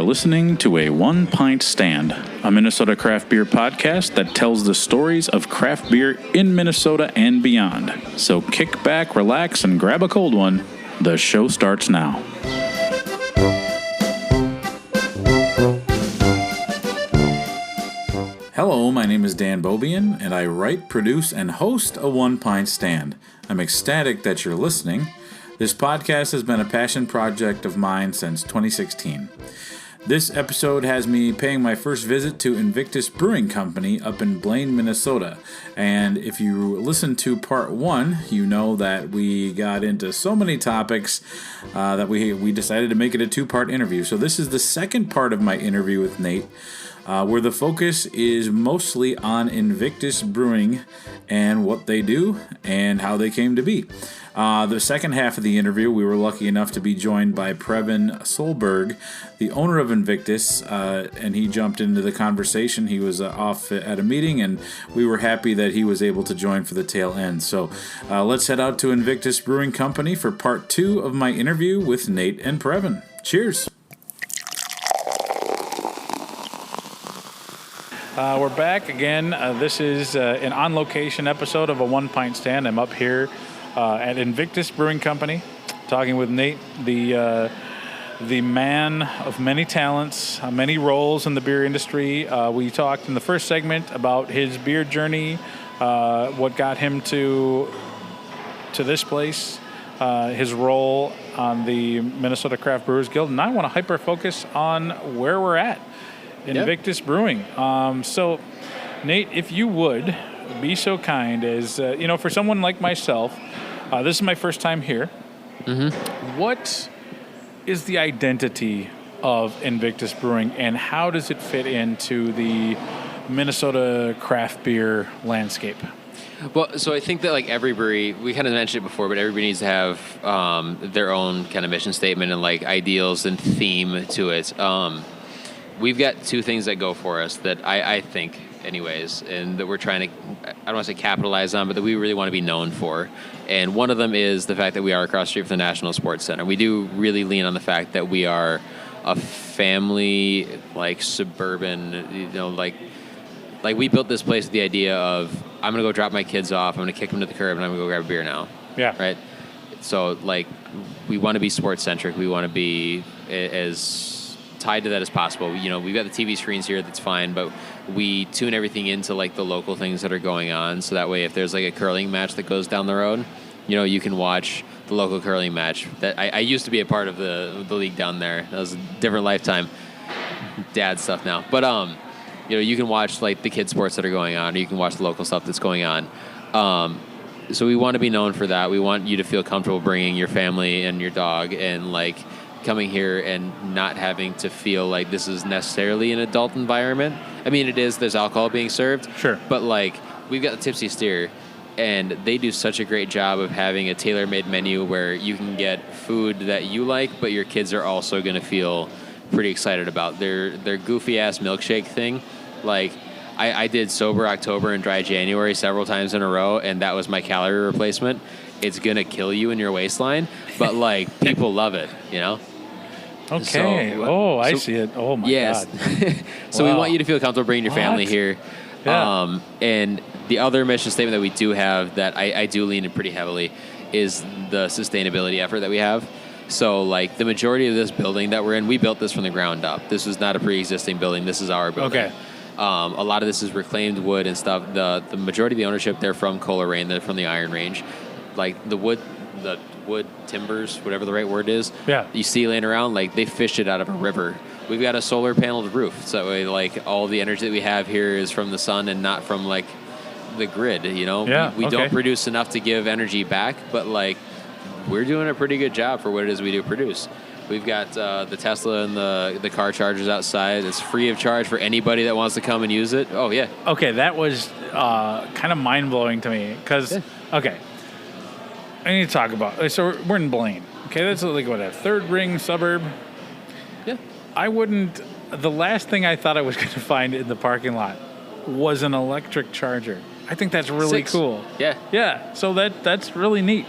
listening to a One Pint Stand, a Minnesota craft beer podcast that tells the stories of craft beer in Minnesota and beyond. So kick back, relax, and grab a cold one. The show starts now. Hello, my name is Dan Bobian, and I write, produce, and host a One Pint Stand. I'm ecstatic that you're listening. This podcast has been a passion project of mine since 2016. This episode has me paying my first visit to Invictus Brewing Company up in Blaine, Minnesota. And if you listen to part one, you know that we got into so many topics that we decided to make it a two-part interview. So this is the second part of my interview with Nate, where the focus is mostly on Invictus Brewing and what they do and how they came to be. The second half of the interview, we were lucky enough to be joined by Previn Solberg, the owner of Invictus, and he jumped into the conversation. He was off at a meeting, and we were happy that he was able to join for the tail end. So let's head out to Invictus Brewing Company for part two of my interview with Nate and Previn. Cheers. We're back again. This is an on-location episode of a One Pint Stand. I'm up here at Invictus Brewing Company, talking with Nate, the man of many talents, many roles in the beer industry. We talked in the first segment about his beer journey, what got him to this place, his role on the Minnesota Craft Brewers Guild, and I want to hyper-focus on where we're at. Invictus Brewing. So, Nate, if you would be so kind as, for someone like myself, this is my first time here. Mm-hmm. What is the identity of Invictus Brewing, and how does it fit into the Minnesota craft beer landscape? Well, so I think that like every brewery, we kind of mentioned it before, but everybody needs to have their own kind of mission statement and like ideals and theme to it. We've got two things that go for us that I think, anyways, and that we're trying to, I don't want to say capitalize on, but that we really want to be known for. And one of them is the fact that we are across the street from the National Sports Center. We do really lean on the fact that we are a family, like suburban, like we built this place with the idea of, I'm going to go drop my kids off, I'm going to kick them to the curb, and I'm going to go grab a beer now. Yeah. Right? So, like, we want to be sports-centric. We want to be as tied to that as possible. We've got the TV screens here, that's fine, but we tune everything into like the local things that are going on, so that way if there's like a curling match that goes down the road, you can watch the local curling match. That I used to be a part of the league down there. That was a different lifetime, dad stuff now, but you can watch like the kids sports that are going on, or you can watch the local stuff that's going on. So we want to be known for that. We want you to feel comfortable bringing your family and your dog, and like coming here and not having to feel like this is necessarily an adult environment. I mean, it is. There's alcohol being served. Sure. But, like, we've got the Tipsy Steer, and they do such a great job of having a tailor-made menu where you can get food that you like, but your kids are also going to feel pretty excited about. Their goofy-ass milkshake thing, like, I did Sober October and Dry January several times in a row, and that was my calorie replacement. It's going to kill you in your waistline, but, like, people love it, Okay. So, I see it. Oh, my God. So we want you to feel comfortable bringing your family here. Yeah. And the other mission statement that we do have that I do lean in pretty heavily is the sustainability effort that we have. So, like, the majority of this building that we're in, we built this from the ground up. This is not a pre-existing building. This is our building. Okay. A lot of this is reclaimed wood and stuff. The majority of the ownership, they're from Coleraine. They're from the Iron Range. Like, the wood timbers, whatever the right word is, you see laying around, like they fished it out of a river. We've got a solar paneled roof, so that way, like, all the energy that we have here is from the sun and not from like the grid. We don't produce enough to give energy back, but like we're doing a pretty good job for what it is we do produce. We've got the Tesla and the car chargers outside. It's free of charge for anybody that wants to come and use it. Oh yeah. Okay, that was kind of mind blowing to me because okay. I need to talk about. So we're in Blaine. Okay, that's like what, a third ring suburb. Yeah. I wouldn't. The last thing I thought I was going to find in the parking lot was an electric charger. I think that's really cool. Yeah. Yeah. So that's really neat.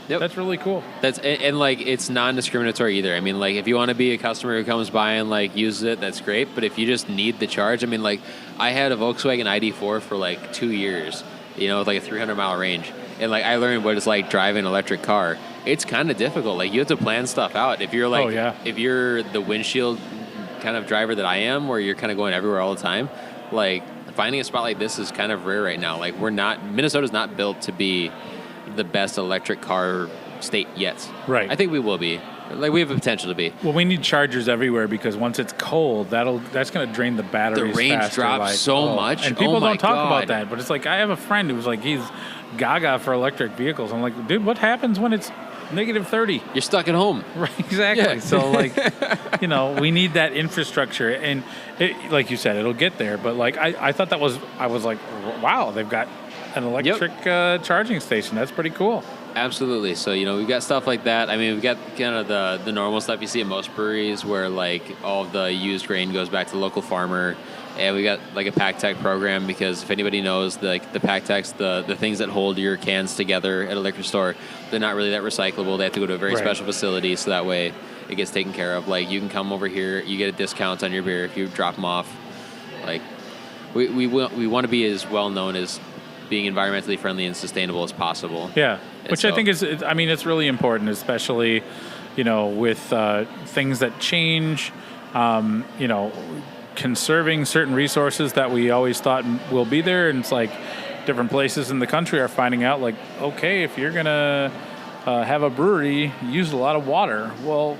Yep. That's really cool. And like it's non-discriminatory either. I mean, like if you want to be a customer who comes by and like uses it, that's great. But if you just need the charge, I mean, like I had a Volkswagen ID4 for like 2 years, with like a 300-mile range, and like I learned what it's like driving an electric car. It's kind of difficult. Like you have to plan stuff out. If you're like, if you're the windshield kind of driver that I am, where you're kind of going everywhere all the time, like finding a spot like this is kind of rare right now. Like Minnesota's not built to be the best electric car state yet. Right. I think we will be. Like we have the potential to be. Well, we need chargers everywhere because once it's cold, that's going to drain the batteries. The range faster, drops so much, and people don't talk God. about that. But it's like I have a friend who's like he's gaga for electric vehicles. I'm like, dude, what happens when it's negative 30? You're stuck at home. Right, exactly. Yeah. So like, we need that infrastructure, and like you said, it'll get there. But like I thought I was like, wow, they've got an electric charging station. That's pretty cool. Absolutely. So, we've got stuff like that. I mean, we've got kind of the normal stuff you see at most breweries where, like, all of the used grain goes back to the local farmer. And we got, like, a pack tech program because if anybody knows, the pack techs, the things that hold your cans together at a liquor store, they're not really that recyclable. They have to go to a very special facility so that way it gets taken care of. Like, you can come over here, you get a discount on your beer if you drop them off. Like, we want to be as well known as being environmentally friendly and sustainable as possible. Yeah, which I think it's really important, especially, with things that change, conserving certain resources that we always thought will be there. And it's like different places in the country are finding out, like, okay, if you're going to have a brewery, use a lot of water. Well,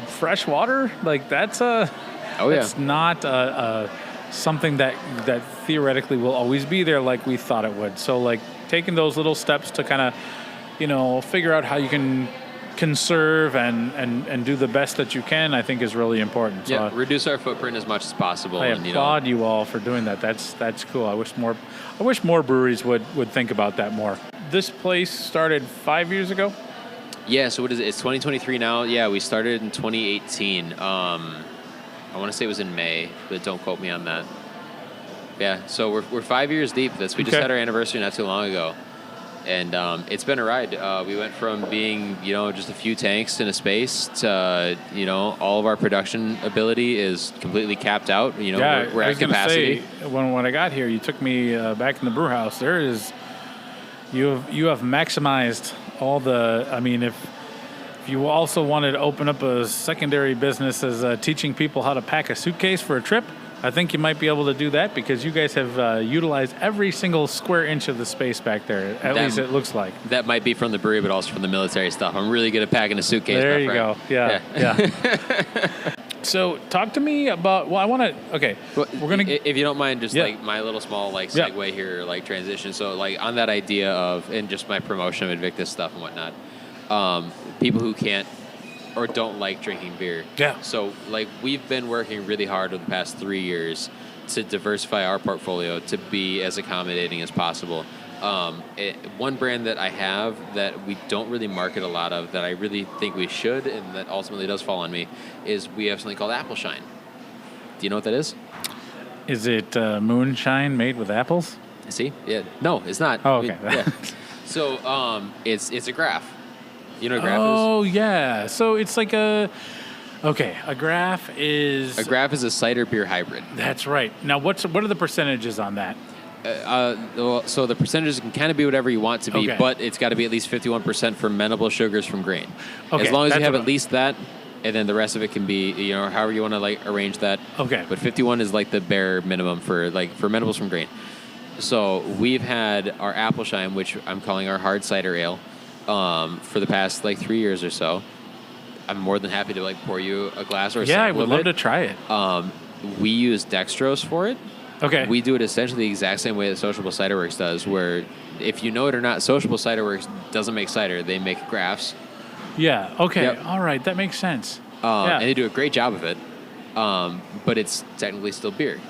fresh water, like that's not something that theoretically will always be there like we thought it would. So like taking those little steps to kind of, figure out how you can conserve and do the best that you can, I think is really important. So, reduce our footprint as much as possible. I applaud you all for doing that. That's cool. I wish more breweries would think about that more. This place started 5 years ago? Yeah, so what is it? It's 2023 now. Yeah, we started in 2018. I want to say it was in May, but don't quote me on that. Yeah, so we're 5 years deep. We just had our anniversary not too long ago, and it's been a ride. We went from being just a few tanks in a space to all of our production ability is completely capped out. We're at capacity. Say, when I got here, you took me back in the brew house. You have maximized all the. I mean, if you also wanted to open up a secondary business as teaching people how to pack a suitcase for a trip, I think you might be able to do that because you guys have utilized every single square inch of the space back there. At least it looks like. That might be from the brewery, but also from the military stuff. I'm really good at packing a suitcase. There you go. Yeah. So talk to me about. Well, I want to. Okay, we're gonna. If you don't mind, just like my little small segue here, transition. So on that idea of and just my promotion of Invictus stuff and whatnot. People who can't or don't like drinking beer. Yeah. So we've been working really hard over the past 3 years to diversify our portfolio to be as accommodating as possible. One brand that I have that we don't really market a lot of that I really think we should and that ultimately does fall on me is we have something called Apple Shine. Do you know what that is? Is it moonshine made with apples? See? Yeah. No, it's not. Oh, okay. So it's a graph. You know what a graph is? Oh, yeah. So it's like a graph is... A graph is a cider beer hybrid. That's right. Now, what are the percentages on that? So the percentages can kind of be whatever you want to be, but it's got to be at least 51% fermentable sugars from grain. Okay. As long as you have at least that, and then the rest of it can be, however you want to arrange that. Okay. But 51 is the bare minimum for fermentables from grain. So we've had our Apple Shine, which I'm calling our hard cider ale, for the past 3 years or so. I'm more than happy to pour you a glass or a sample. Yeah, I would love it. to try it. We use dextrose for it. Okay. We do it essentially the exact same way that Sociable Cider Works does, where if you know it or not, Sociable Cider Works doesn't make cider; they make graphs. Yeah. Okay. Yep. All right, that makes sense. And they do a great job of it, but it's technically still beer.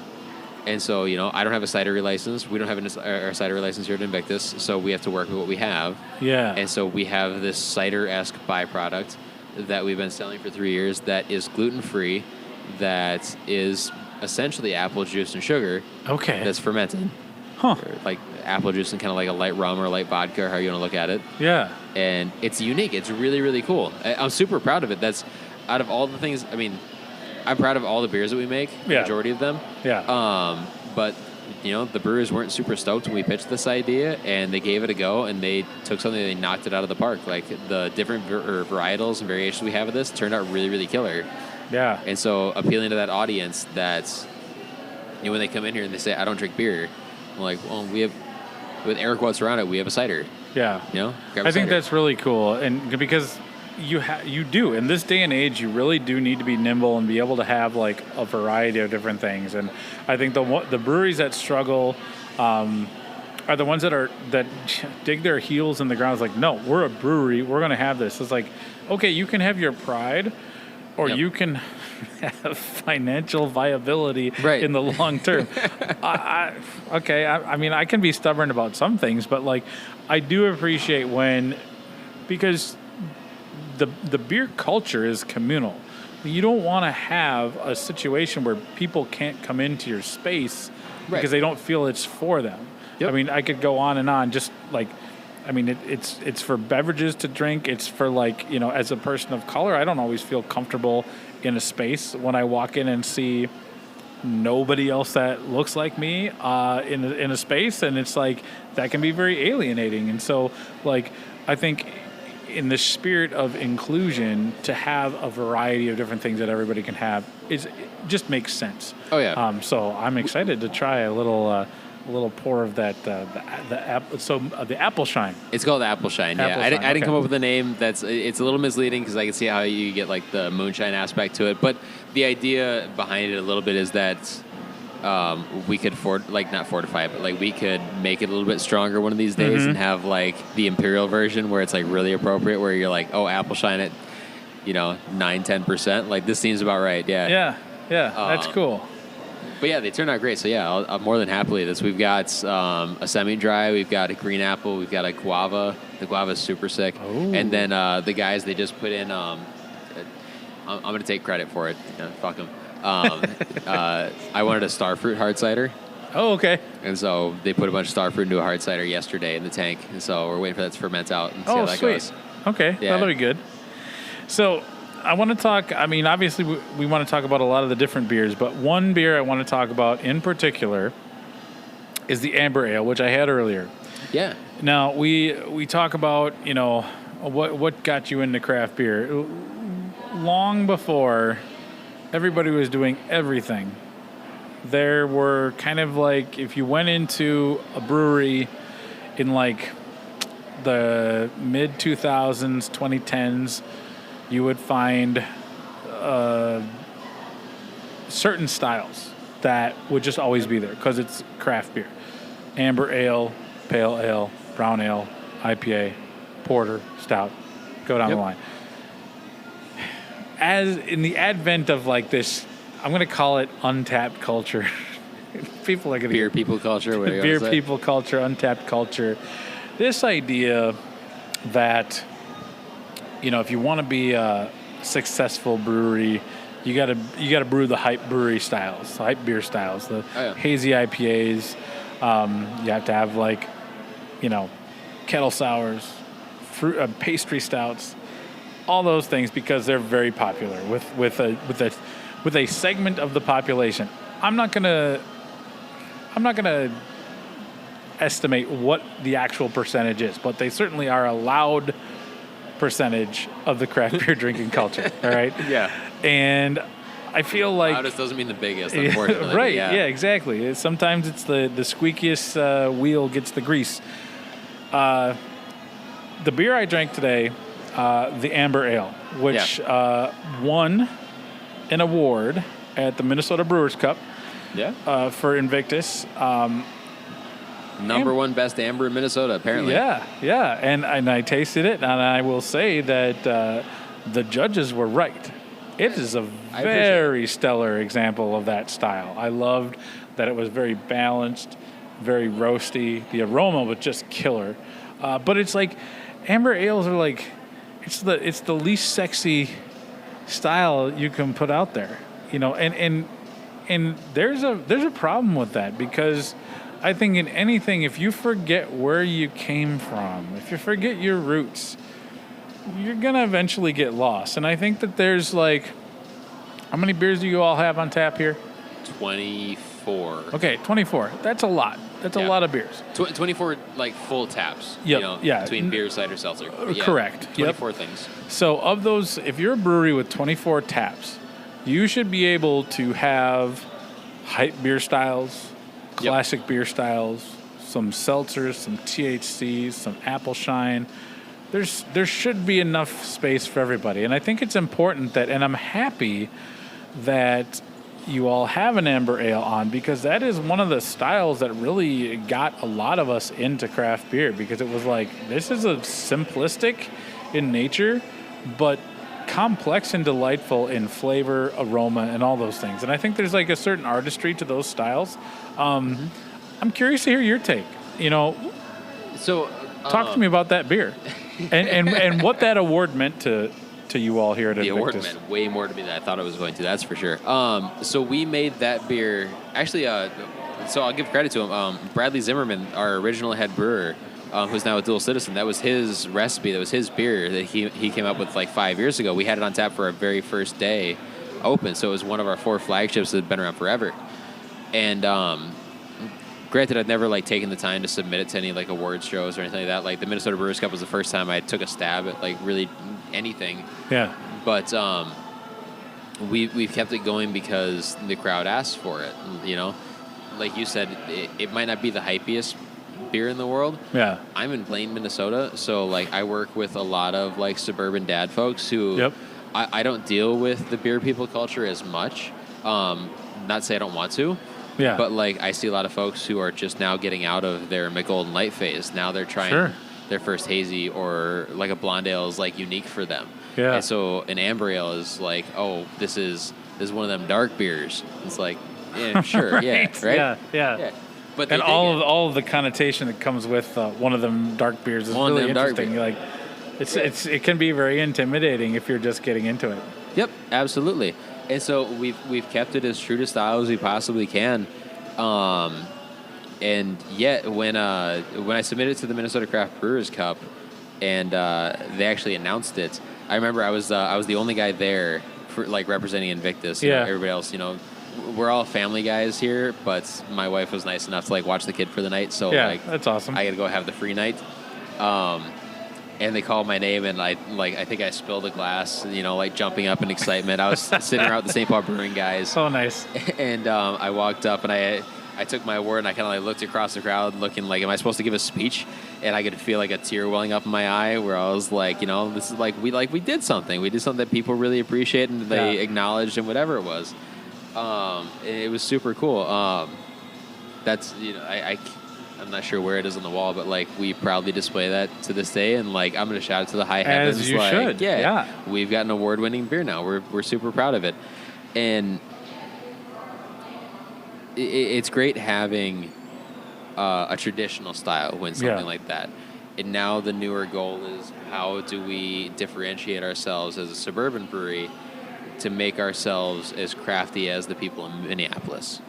And so, I don't have a cidery license. We don't have our cidery license here at Invictus, so we have to work with what we have. Yeah. And so we have this cider-esque byproduct that we've been selling for 3 years that is gluten-free, that is essentially apple juice and sugar. Okay. That's fermented. Huh. apple juice and kind of like a light rum or a light vodka, or how you want to look at it. Yeah. And it's unique. It's really, really cool. I'm super proud of it. That's out of all the things. I mean, I'm proud of all the beers that we make. The majority of them. Yeah. But the brewers weren't super stoked when we pitched this idea, and they gave it a go, and they took something and they knocked it out of the park. Like the different varietals and variations we have of this turned out really, really killer. Yeah. And so appealing to that audience that's, when they come in here and they say, I don't drink beer, I'm like, well, we have, with Eric What's Around It, we have a cider. Yeah. Grab a I think cider. that's really cool. And because you do, in this day and age, you really do need to be nimble and be able to have like a variety of different things. And I think the breweries that struggle are the ones that dig their heels in the ground. It's like, no, we're a brewery. We're going to have this. It's like, okay, you can have your pride, or you can have financial viability in the long term. I mean, I can be stubborn about some things, but like, I do appreciate because the beer culture is communal. You don't want to have a situation where people can't come into your space because they don't feel it's for them. Yep. I mean, I could go on and on. Just like, I mean, it's for beverages to drink. It's for like, as a person of color, I don't always feel comfortable in a space when I walk in and see nobody else that looks like me in a space, and it's like that can be very alienating. And so, like, I think in the spirit of inclusion, to have a variety of different things that everybody can have it just makes sense. Oh yeah. So I'm excited to try a little pour of that the apple shine. It's called Apple Shine. I didn't come up with a name it's a little misleading because I can see how you get like the moonshine aspect to it, but the idea behind it a little bit is that we could not fortify it, but like we could make it a little bit stronger one of these days and have like the imperial version where it's like really appropriate, where you're like, oh, apple shine at 9-10%, like this seems about right. Yeah, that's cool. But yeah, they turned out great. So yeah, I'll more than happily this. We've got a semi-dry, we've got a green apple, we've got a guava. The guava is super sick. Ooh. And then the guys, they just put in. I'm going to take credit for it. Fuck them. I wanted a starfruit hard cider. Oh, okay. And so they put a bunch of starfruit into a hard cider yesterday in the tank. And so we're waiting for that to ferment out and see how that goes. Okay, that'll be good. So I want to talk, I mean, obviously we want to talk about a lot of the different beers, but one beer I want to talk about in particular is the Amber Ale, which I had earlier. Yeah. Now, we talk about, what got you into craft beer. Long before everybody was doing everything, there were kind of like, if you went into a brewery in like the mid-2000s, 2010s, you would find certain styles that would just always be there because it's craft beer. Amber Ale, Pale Ale, Brown Ale, IPA, Porter, Stout, go down the line. As in the advent of like this, I'm going to call it untapped culture. People are going to beer people culture. Beer people culture, untapped culture. This idea that, if you want to be a successful brewery, you got to brew the hype brewery styles, the hype beer styles, the hazy IPAs. You have to have like, kettle sours, fruit, pastry stouts, all those things because they're very popular with a segment of the population. I'm not gonna estimate what the actual percentage is, but they certainly are a loud percentage of the craft beer drinking culture. All right. Yeah. And I feel like loudest doesn't mean the biggest, unfortunately. Right. Yeah. Exactly. Sometimes it's the squeakiest wheel gets the grease. The beer I drank today, the Amber Ale, which won an award at the Minnesota Brewers Cup. Yeah. For Invictus. Number one best amber in Minnesota, apparently. Yeah. And I tasted it, and I will say that the judges were right. It is a very stellar example of that style. I loved that it was very balanced, very roasty. The aroma was just killer. But it's like amber ales are like it's the least sexy style you can put out there, and there's a problem with that because I think in anything, if you forget where you came from, if you forget your roots, you're going to eventually get lost. And I think that there's like, how many beers do you all have on tap here? 24. Okay, 24. That's a lot. That's a lot of beers. 24 like full taps. Yep. Between beer, cider, seltzer. Correct. 24 things. So of those, if you're a brewery with 24 taps, you should be able to have hype beer styles, classic beer styles, some seltzers, some THCs, some apple shine. There should be enough space for everybody. And I think it's important that, and I'm happy that you all have an amber ale on, because that is one of the styles that really got a lot of us into craft beer, because it was like, this is a simplistic in nature, but complex and delightful in flavor, aroma, and all those things. And I think there's like a certain artistry to those styles. I'm curious to hear your take. So talk to me about that beer and what that award meant to you all here at Invictus. The award meant way more to me than I thought it was going to, that's for sure. So we made that beer, actually, so I'll give credit to him. Bradley Zimmerman, our original head brewer, who's now a dual citizen, that was his recipe, that was his beer that he came up with like 5 years ago. We had it on tap for our very first day open, so it was one of our 4 flagships that had been around forever. And granted, I'd never like taken the time to submit it to any like awards shows or anything like that. Like the Minnesota Brewers Cup was the first time I took a stab at like really anything. Yeah. But we've kept it going because the crowd asks for it. Like you said, it might not be the hypiest beer in the world. Yeah. I'm in Blaine, Minnesota, so like I work with a lot of like suburban dad folks who I don't deal with the beer people culture as much. Not to say I don't want to. Yeah. But like I see a lot of folks who are just now getting out of their McGolden Light phase. Now they're trying their first hazy, or like a blonde ale is like unique for them. Yeah. And so an amber ale is like, oh, this is one of them dark beers. It's like, yeah, sure, right? Yeah. But and all of the connotation that comes with one of them dark beers is really interesting. Like, it can be very intimidating if you're just getting into it. Yep, absolutely. And so we've kept it as true to style as we possibly can. And yet when I submitted to the Minnesota Craft Brewers Cup, and they actually announced it, I remember I was the only guy there for like representing Invictus. Everybody else, we're all family guys here, but my wife was nice enough to like watch the kid for the night. So that's awesome. I got to go have the free night. And they called my name, and I think I spilled a glass, like jumping up in excitement. I was sitting around with the St. Paul Brewing guys. Oh, nice. And I walked up, and I took my award, and I kind of like looked across the crowd, looking like, am I supposed to give a speech? And I could feel like a tear welling up in my eye, where I was like, this is like we did something. We did something that people really appreciate and they acknowledged, and whatever it was. It was super cool. That's I'm not sure where it is on the wall, but like we proudly display that to this day, and like I'm gonna shout it to the high heavens. As you should. Yeah. We've got an award-winning beer now. We're super proud of it, and it's great having a traditional style win something like that. And now the newer goal is, how do we differentiate ourselves as a suburban brewery to make ourselves as crafty as the people in Minneapolis?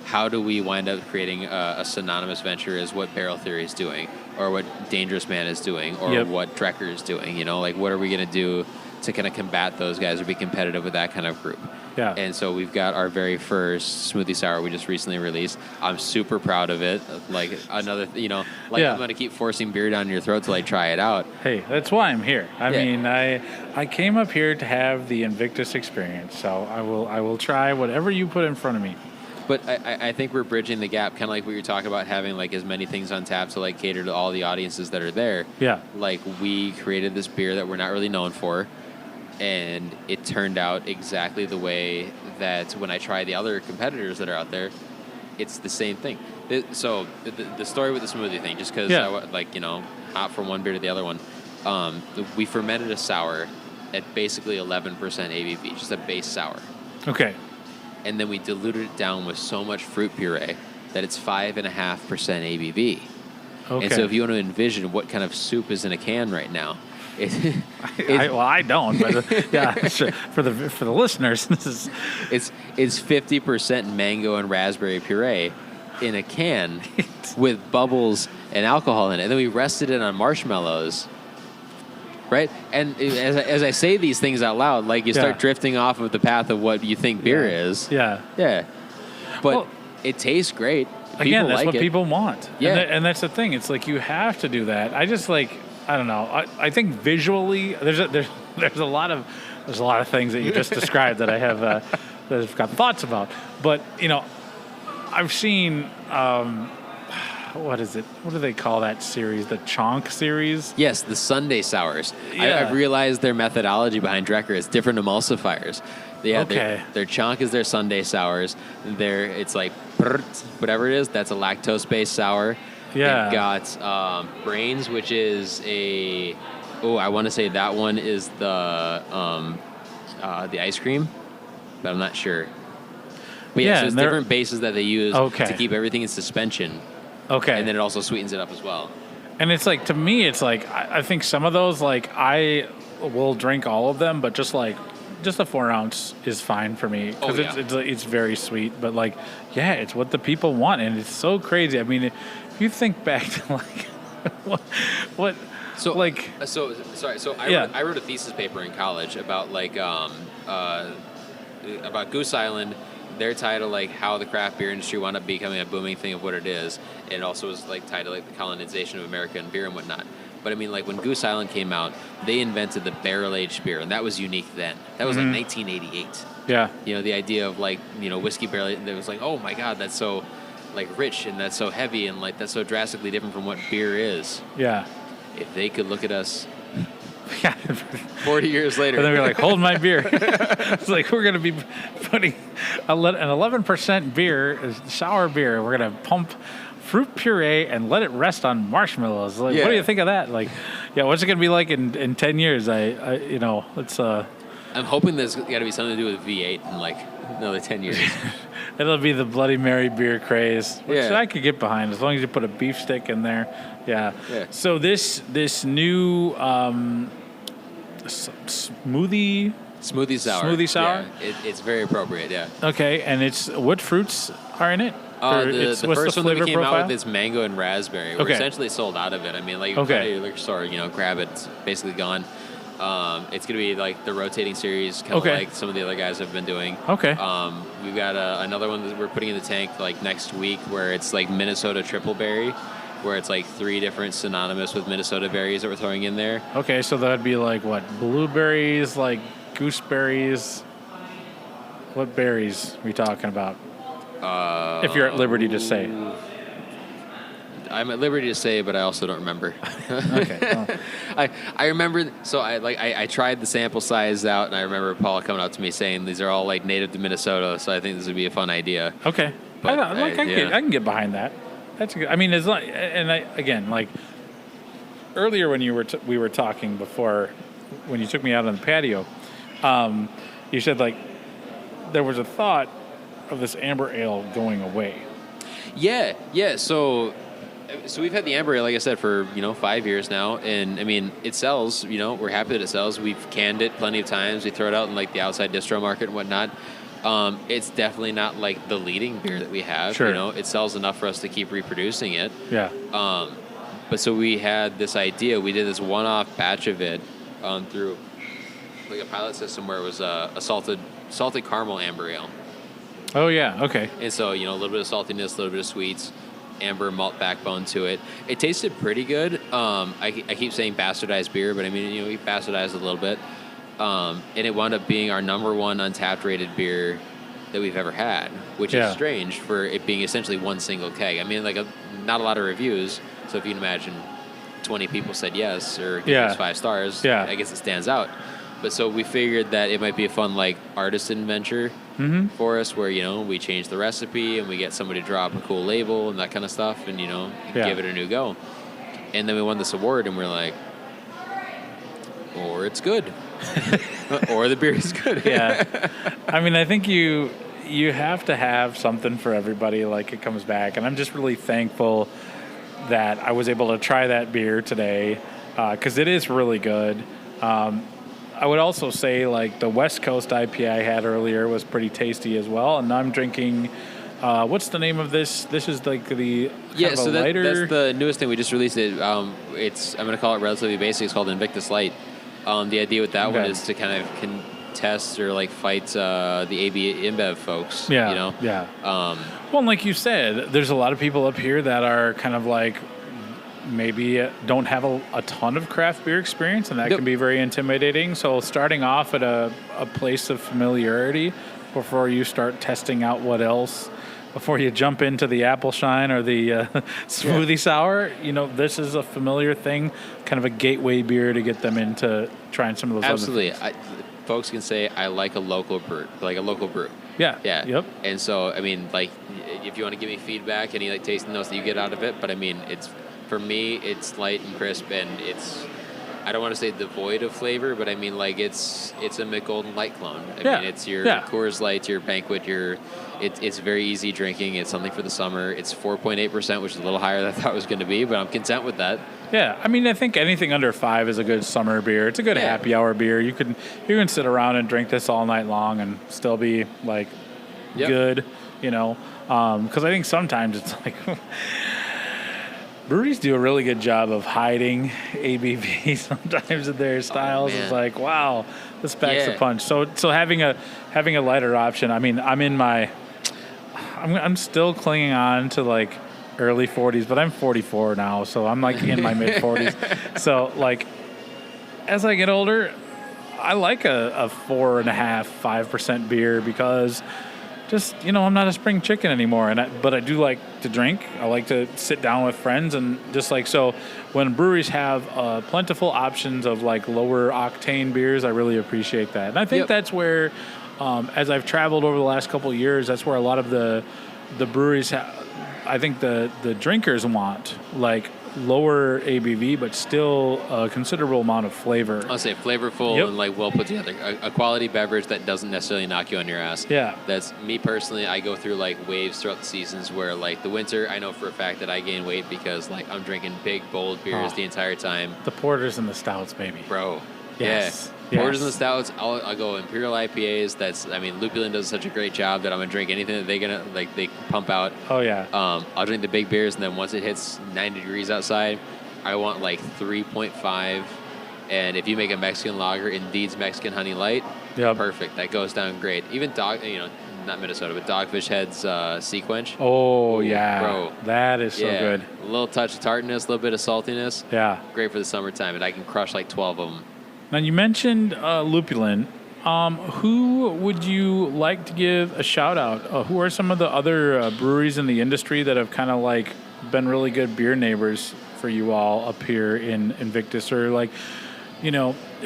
How do we wind up creating a synonymous venture as what Barrel Theory is doing, or what Dangerous Man is doing, or what Drecker is doing? Like, what are we going to do to kind of combat those guys or be competitive with that kind of group? Yeah. And so we've got our very first smoothie sour we just recently released. I'm super proud of it. Like another, I'm going to keep forcing beer down your throat till I try it out. Hey, that's why I'm here. I mean, I came up here to have the Invictus experience, so I will try whatever you put in front of me. But I think we're bridging the gap, kind of like what you're talking about, having like as many things on tap to like cater to all the audiences that are there. Yeah. Like we created this beer that we're not really known for, and it turned out exactly the way that when I try the other competitors that are out there, it's the same thing. So the story with the smoothie thing, just because hop from one beer to the other one, we fermented a sour at basically 11% ABV, just a base sour. Okay. And then we diluted it down with so much fruit puree that it's 5.5% ABV. Okay. And so if you want to envision what kind of soup is in a can right now, I don't, but for the listeners, this is it's 50% mango and raspberry puree in a can with bubbles and alcohol in it. And then we rested it on marshmallows. Right? And as I say these things out loud, like you start drifting off of the path of what you think beer is. Yeah. Yeah. But it tastes great. Again, that's like what people want. Yeah. And that's the thing. It's like you have to do that. I just I don't know. I think visually there's a lot of things that you just described that I have that I've got thoughts about. But, I've seen what is it? What do they call that series? The Chonk series? Yes, the Sunday sours. Yeah. I've realized their methodology behind Drecker is different emulsifiers. Yeah, okay. Their Chonk is their Sunday sours. It's like whatever it is. That's a lactose-based sour. Yeah. They've got Brains, which is I want to say that one is the ice cream, but I'm not sure. But so it's different bases that they use to keep everything in suspension. Okay. And then it also sweetens it up as well. And it's like, to me, it's like, I think some of those, like, I will drink all of them, but just a 4 ounce is fine for me. Because it's very sweet. But, like, it's what the people want. And it's so crazy. I mean, if you think back to, like, what So, like... Sorry. So I wrote a thesis paper in college about, like, about Goose Island, their title, like, how the craft beer industry wound up becoming a booming thing of what it is. And it also was, like, tied to, like, the colonization of American beer and whatnot. But, I mean, like, when Goose Island came out, they invented the barrel-aged beer, and that was unique then. That was, like, 1988. Yeah. The idea of, like, whiskey barrel, it was like, oh, my God, that's so, like, rich, and that's so heavy, and, like, that's so drastically different from what beer is. Yeah. If they could look at us 40 years later. And then we're like, hold my beer. It's like, we're going to be putting an 11% beer, sour beer. We're going to pump fruit puree and let it rest on marshmallows. Like, what do you think of that? Like, what's it going to be like in 10 years? It's... I'm hoping there's got to be something to do with V8 in, like, another 10 years. It'll be the Bloody Mary beer craze, which I could get behind as long as you put a beef stick in there. Yeah. So this new smoothie sour. Yeah, it's very appropriate. Yeah. Okay, and what fruits are in it? The first one that we came out with is mango and raspberry. We're essentially sold out of it. I mean, like, you go to your liquor store, grab it. It's basically gone. It's going to be like the rotating series, kind of like some of the other guys have been doing. Okay. We've got another one that we're putting in the tank like next week, where it's like Minnesota triple berry, where it's like 3 different synonymous with Minnesota berries that we're throwing in there. Okay, so that'd be like what? Blueberries, like gooseberries. What berries are we talking about? If you're at liberty to say. I'm at liberty to say, but I also don't remember. Okay. Well. I remember. So I tried the sample size out, and I remember Paul coming up to me saying these are all like native to Minnesota. So I think this would be a fun idea. Okay. But I can get behind that. That's good. I mean, it's not, and again, like earlier when we were talking before, when you took me out on the patio, you said like there was a thought of this amber ale going away. Yeah. So we've had the amber ale, like I said, for 5 years now, and I mean it sells. We're happy that it sells. We've canned it plenty of times. We throw it out in like the outside distro market and whatnot. It's definitely not like the leading beer that we have. Sure. It sells enough for us to keep reproducing it. Yeah. But so we had this idea. We did this one-off batch of it through like a pilot system where it was a salted caramel amber ale. Oh yeah. Okay. And so a little bit of saltiness, a little bit of sweets, amber malt backbone to it. It tasted pretty good. I keep saying bastardized beer, but I mean we bastardized a little bit. And it wound up being our number 1 untapped rated beer that we've ever had, which is strange for it being essentially one single keg. I mean, like not a lot of reviews. So if you can imagine 20 people said yes or gave us 5 stars, I guess it stands out. But so we figured that it might be a fun like artisan venture for us where, we change the recipe and we get somebody to drop a cool label and that kind of stuff and, give it a new go. And then we won this award and we're like, or it's good. Or the beer is good. Yeah. I mean, I think you have to have something for everybody, like it comes back. And I'm just really thankful that I was able to try that beer today because it is really good. I would also say like the West Coast IPA I had earlier was pretty tasty as well. And I'm drinking What's the name of this? This is like the lighter. That's the newest thing we just released. It I'm going to call it relatively basic. It's called Invictus Light. The idea with that one is to kind of contest or like fight the AB InBev folks. Yeah, you know. Yeah. Well, and like you said, there's a lot of people up here that are kind of like maybe don't have a ton of craft beer experience, and that can be very intimidating. So starting off at a place of familiarity before you start testing out what else, before you jump into the apple shine or the smoothie sour, this is a familiar thing, kind of a gateway beer to get them into trying some of those Absolutely. other things. Folks can say, I like a local brew. Yeah. Yeah. Yep. And so, I mean, like, if you want to give me feedback, any like tasting notes that you get out of it, but I mean, for me, it's light and crisp, and I don't want to say devoid of flavor, but I mean, like, it's a McGolden Light clone. I mean, it's your Coors Light, your Banquet, it's very easy drinking. It's something for the summer. It's 4.8%, which is a little higher than I thought it was going to be, but I'm content with that. Yeah, I mean, I think anything under 5 is a good summer beer. It's a good happy hour beer. You can sit around and drink this all night long and still be like good, because I think sometimes it's like breweries do a really good job of hiding ABV sometimes in their styles. It's like, wow, this packs a punch. So having a lighter option. I mean, I'm still clinging on to like early 40s, but I'm 44 now, so I'm like in my mid 40s. So like, as I get older, I like a 4.5-5% beer because just, I'm not a spring chicken anymore. But I do like to drink. I like to sit down with friends, and just like, so when breweries have plentiful options of like lower octane beers, I really appreciate that. And I think that's where, as I've traveled over the last couple of years, that's where a lot of the breweries I think the drinkers want like lower ABV, but still a considerable amount of flavor. I'll say flavorful and like well put together. A quality beverage that doesn't necessarily knock you on your ass. Yeah. That's me personally. I go through like waves throughout the seasons where like the winter, I know for a fact that I gain weight because like I'm drinking big, bold beers the entire time. The porters and the stouts, baby. Bro. Yes. Yeah. Porters and the stouts, I'll go Imperial IPAs. Lupulin does such a great job that I'm going to drink anything that they pump out. Oh, yeah. I'll drink the big beers, and then once it hits 90 degrees outside, I want like 3.5. And if you make a Mexican lager, Indeed's Mexican Honey Light, perfect. That goes down great. Even not Minnesota, but Dogfish Head's Sea Quench. Oh, yeah. Bro. That is so good. A little touch of tartness, a little bit of saltiness. Yeah. Great for the summertime, and I can crush like 12 of them. Now, you mentioned Lupulin. Who would you like to give a shout out? Who are some of the other breweries in the industry that have kind of like been really good beer neighbors for you all up here in Invictus? Or like,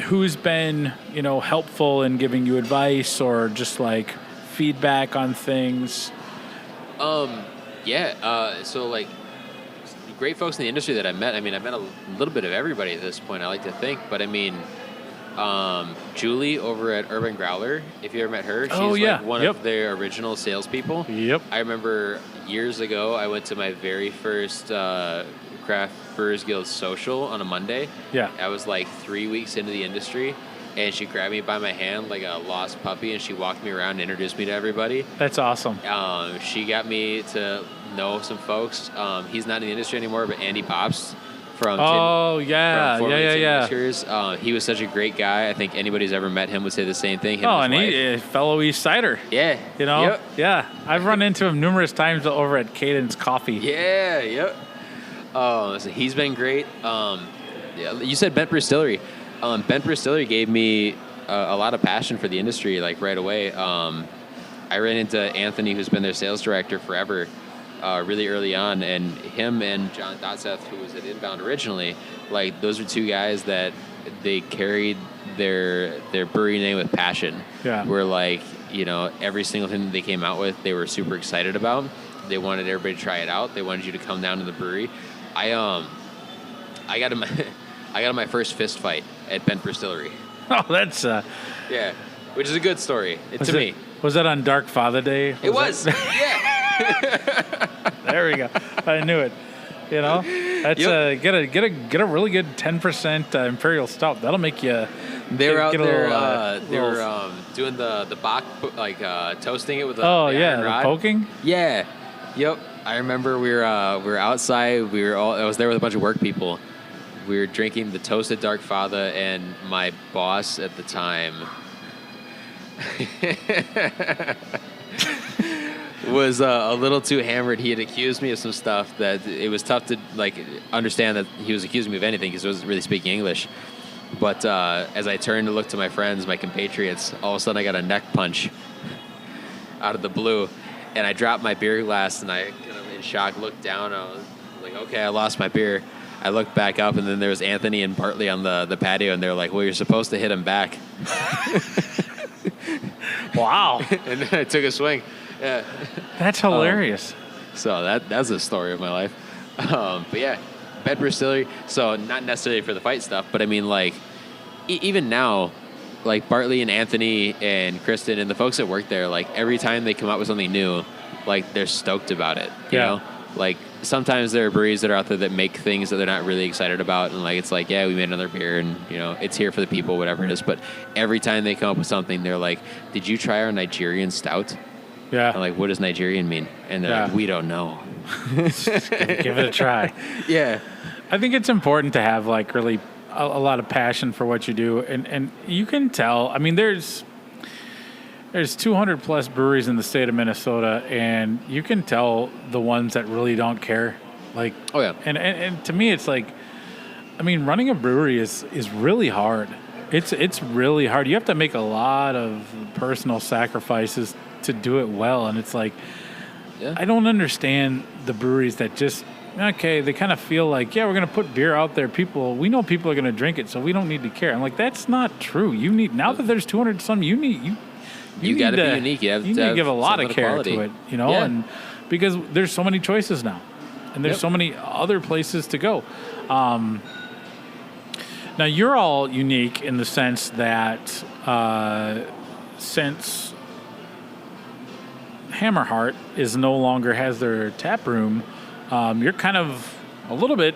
who's been, helpful in giving you advice or just like feedback on things? So like great folks in the industry that I met. I mean, I've met a little bit of everybody at this point, I like to think, but I mean, Julie over at Urban Growler, if you ever met her, she's like one of their original salespeople. Yep. I remember years ago, I went to my very first Craft Brewers Guild social on a Monday. Yeah. I was like 3 weeks into the industry, and she grabbed me by my hand like a lost puppy, and she walked me around and introduced me to everybody. That's awesome. She got me to know some folks. He's not in the industry anymore, but Andy Pops from he was such a great guy. I think anybody who's ever met him would say the same thing. And he fellow East Sider. Yeah. Yeah. I've run into him numerous times over at Cadence Coffee. Yeah, yep. So he's been great. You said Bent Distillery. Bent Distillery gave me a lot of passion for the industry, like right away. I ran into Anthony, who's been their sales director forever, really early on, and him and John Dotseth, who was at Inbound originally, like those are two guys that they carried their brewery name with passion. Yeah. Where like, every single thing that they came out with, they were super excited about. They wanted everybody to try it out. They wanted you to come down to the brewery. I got in my first fist fight at Bent Distillery. Oh, that's yeah, which is a good story to me. Was that on Dark Father Day? It was. Yeah. There we go. I knew it. That's get a really good 10% Imperial Stout. That'll make you They were out Get a there. little, They little- were doing the Bach, like toasting it with the Oh the yeah, iron the rod. poking. Yeah. Yep. I remember we were outside. I was there with a bunch of work people. We were drinking the toasted dark fava, and my boss at the time was a little too hammered. He had accused me of some stuff that it was tough to like understand that he was accusing me of anything because he wasn't really speaking English. But as I turned to look to my friends, my compatriots, all of a sudden I got a neck punch out of the blue, and I dropped my beer glass, and I kind of in shock looked down. I was like, okay, I lost my beer. I looked back up, and then there was Anthony and Bartley on the patio, and they were like, well, you're supposed to hit him back. Wow, And then I took a swing. Yeah. that's hilarious. So that's a story of my life. But yeah, Bedford Distillery. So not necessarily for the fight stuff, but I mean, like, even now, like Bartley and Anthony and Kristen and the folks that work there, like every time they come out with something new, like they're stoked about it. You Yeah. know? Like sometimes there are breweries that are out there that make things that they're not really excited about, and like it's like, yeah, we made another beer, and you know, it's here for the people, whatever it is. But every time they come up with something, they're like, "Did you try our Nigerian stout?" Yeah, I'm like, "What does Nigerian mean?" And they're like, Yeah. "We don't know." give it a try. Yeah. I think it's important to have like really a lot of passion for what you do, and you can tell. I mean, there's 200 plus breweries in the state of Minnesota, and you can tell the ones that really don't care. Like, Oh yeah. and to me, it's like, I mean, running a brewery is really hard. It's really hard. You have to make a lot of personal sacrifices to do it well, and it's like, Yeah. I don't understand the breweries that just, okay, they kind of feel like, yeah, we're going to put beer out there. We know people are going to drink it, so we don't need to care. I'm like, that's not true. You need, now that there's 200 some, you You got to need be unique. You have need to to have give a lot some of care quality. to it, you know, Yeah. and because there's so many choices now, and there's Yep. so many other places to go. Now you're all unique in the sense that since Hammerheart is no longer has their tap room, you're kind of a little bit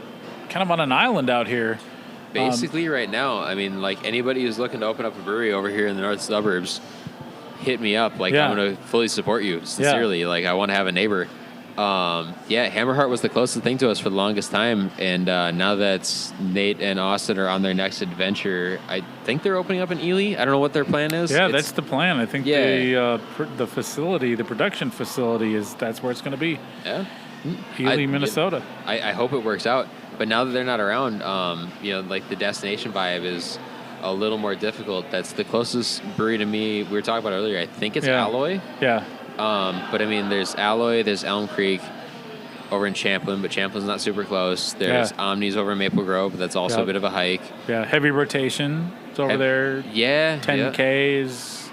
kind of on an island out here. Basically, right now, I mean, like anybody who's looking to open up a brewery over here in the north suburbs, hit me up. Like, Yeah. I'm going to fully support you, sincerely. Like, I want to have a neighbor. Yeah, Hammerheart was the closest thing to us for the longest time. And now that Nate and Austin are on their next adventure, I think they're opening up in Ely. I don't know what their plan is. Yeah, It's- that's the plan. I think Yeah. the facility, the production facility, that's where it's going to be. Yeah. Ely, I- Minnesota. I hope it works out. But now that they're not around, you know, like the destination vibe is a little more difficult. That's the closest brewery to me. We were talking about earlier. I think it's Yeah. Alloy. Yeah. But I mean, there's Alloy, there's Elm Creek over in Champlin, but Champlin's not super close. There's Yeah. Omni's over in Maple Grove, but that's also Yep. a bit of a hike. Yeah. Heavy rotation. It's over Hev- there. Yeah. 10Ks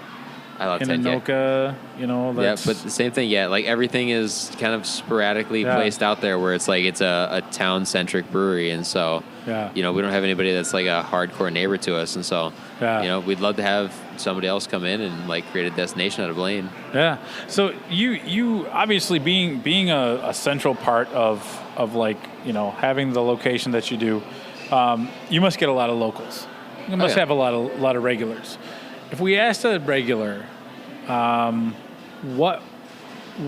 I love in 10K. Anoka. You know, Yeah, that's, but the same thing. Yeah, like everything is kind of sporadically Yeah. placed out there where it's like it's a town-centric brewery. And so, Yeah. you know, we don't have anybody that's like a hardcore neighbor to us. And so, Yeah. you know, we'd love to have somebody else come in and like create a destination out of Blaine. Yeah. So you obviously being a central part of like, you know, having the location that you do, you must get a lot of locals. You must yeah. have a lot of regulars. If we asked a regular, what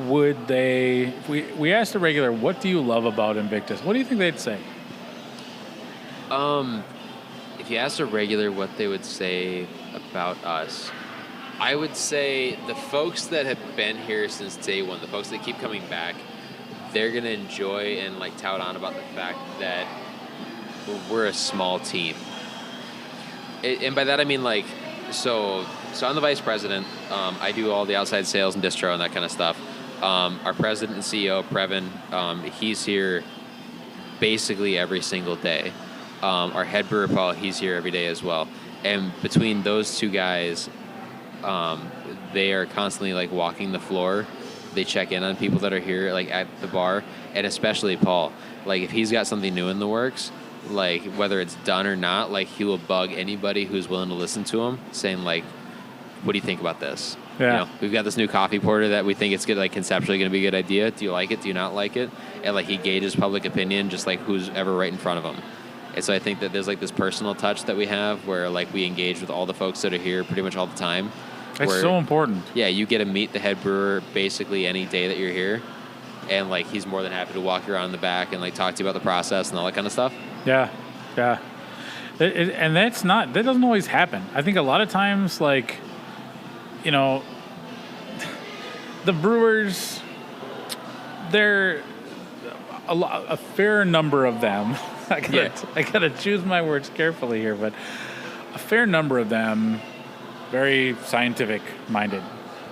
would they? If we asked a regular, what do you love about Invictus? What do you think they'd say? If you asked a regular what they would say about us, I would say the folks that have been here since day one, the folks that keep coming back, they're going to enjoy and like tout on about the fact that we're a small team. And by that I mean like, so I'm the vice president. I do all the outside sales and distro and that kind of stuff. Our president and CEO, Previn, he's here basically every single day. Our head brewer, Paul, he's here every day as well. And between those two guys, they are constantly like walking the floor. They check in on people that are here, like at the bar, and especially Paul. Like if he's got something new in the works, like whether it's done or not, like he will bug anybody who's willing to listen to him, saying like, "What do you think about this? Yeah. You know, we've got this new coffee porter that we think it's good, like conceptually going to be a good idea. Do you like it? Do you not like it?" And like he gauges public opinion, just like who's ever right in front of him. And so I think that there's like this personal touch that we have where like we engage with all the folks that are here pretty much all the time. It's so important. Yeah, you get to meet the head brewer basically any day that you're here. And like he's more than happy to walk you around in the back and like talk to you about the process and all that kind of stuff. Yeah. And that doesn't always happen. I think a lot of times, like, you know, the brewers, they're a fair number of them. I gotta choose my words carefully here, but a fair number of them, very scientific minded.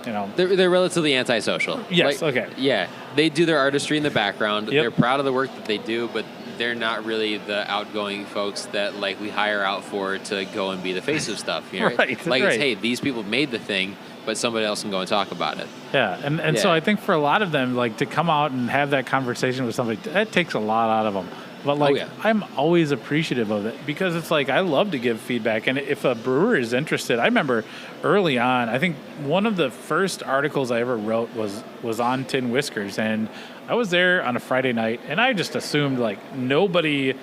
You know, they're relatively antisocial. Yes. Like, okay. Yeah, they do their artistry in the background. Yep. They're proud of the work that they do, but they're not really the outgoing folks that like we hire out for to go and be the face of stuff. You know? Right. Like right. it's, hey, these people made the thing, but somebody else can go and talk about it. Yeah, and so I think for a lot of them, like to come out and have that conversation with somebody, that takes a lot out of them. But like, I'm always appreciative of it because it's like I love to give feedback. And if a brewer is interested, I remember early on, I think one of the first articles I ever wrote was on Tin Whiskers, and I was there on a Friday night, and I just assumed like nobody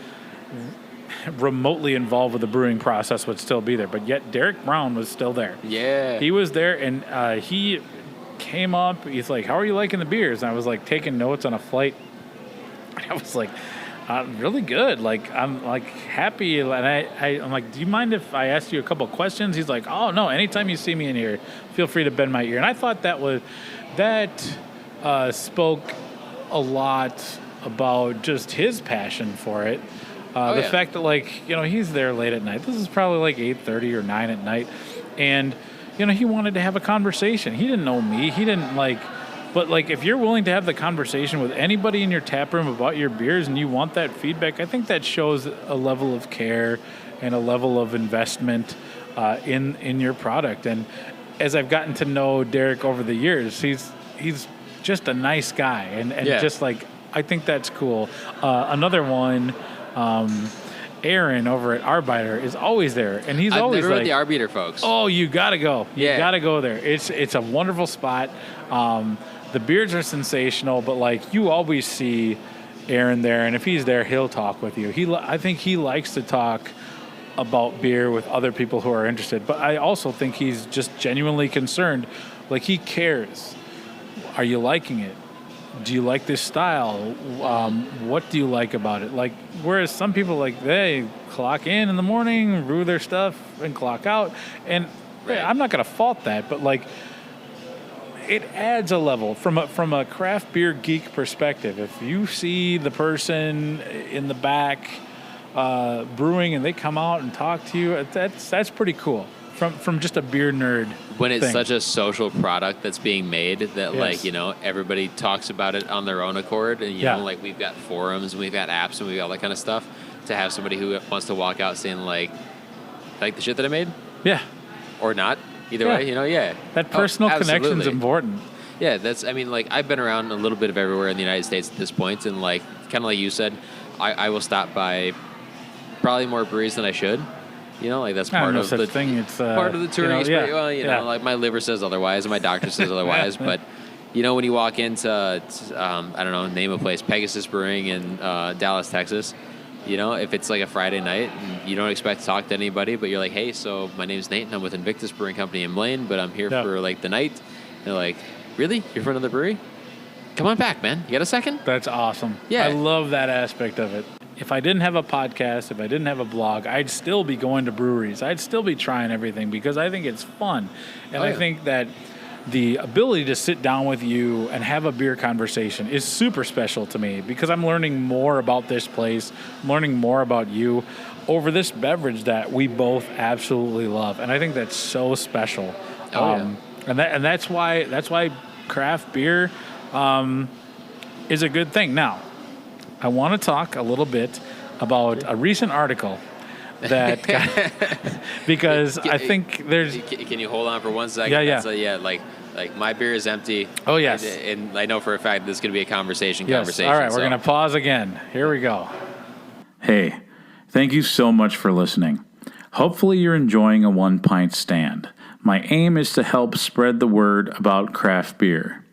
remotely involved with the brewing process would still be there. But yet Derek Brown was still there. Yeah, he was there, and he came up. He's like, "How are you liking the beers?" And I was like taking notes on a flight. And I was like, really good. Like, I'm like happy. And I'm like, do you mind if I ask you a couple of questions? He's like, oh no, anytime you see me in here, feel free to bend my ear. And I thought that spoke a lot about just his passion for it. The fact that like, you know, he's there late at night. This is probably like 8:30 or 9 at night. And, you know, he wanted to have a conversation. He didn't know me. He didn't like, but like if you're willing to have the conversation with anybody in your tap room about your beers and you want that feedback, I think that shows a level of care and a level of investment in your product. And as I've gotten to know Derek over the years, he's just a nice guy and just like I think that's cool. Another one, Aaron over at Arbiter is always there, and he's always like the Arbiter folks. Oh, you gotta go. You gotta go there. It's a wonderful spot. The beers are sensational, but like you always see Aaron there, and if he's there, he'll talk with you. I think he likes to talk about beer with other people who are interested, but I also think he's just genuinely concerned. Like he cares. Are you liking it? Do you like this style? What do you like about it? Like, whereas some people like they clock in the morning, brew their stuff, and clock out, and I'm not gonna fault that, but like. It adds a level from a craft beer geek perspective. If you see the person in the back brewing and they come out and talk to you, that's pretty cool. From just a beer nerd. When it's thing. such a social product that's being made that like, you know, everybody talks about it on their own accord, and you know, like we've got forums and we've got apps and we've got all that kind of stuff. To have somebody who wants to walk out saying like the shit that I made, or not. Either way, you know, that personal connection is important. Yeah, I mean, like, I've been around a little bit of everywhere in the United States at this point, and, like, kind of like you said, I will stop by probably more breweries than I should. You know, like, that's part of the thing. It's part of the touring experience. Well, you know, like, my liver says otherwise, and my doctor says otherwise, but, you know, when you walk into, I don't know, name a place, Pegasus Brewing in Dallas, Texas, you know, if it's like a Friday night and you don't expect to talk to anybody, but you're like, hey, so my name's Nate and I'm with Invictus Brewing Company in Blaine, but I'm here for like the night. And they're like, really? You're from another brewery? Come on back, man. You got a second? That's awesome. Yeah. I love that aspect of it. If I didn't have a podcast, if I didn't have a blog, I'd still be going to breweries. I'd still be trying everything because I think it's fun. And I think that the ability to sit down with you and have a beer conversation is super special to me because I'm learning more about this place, I'm learning more about you over this beverage that we both absolutely love. And I think that's so special. And that's why craft beer is a good thing. Now, I want to talk a little bit about a recent article that because I think there's. Can you hold on for 1 second? Yeah. Like my beer is empty. Oh yes. And I know for a fact this is going to be a conversation. All right, we're going to pause again. Here we go. Hey, thank you so much for listening. Hopefully you're enjoying a 1 pint stand. My aim is to help spread the word about craft beer.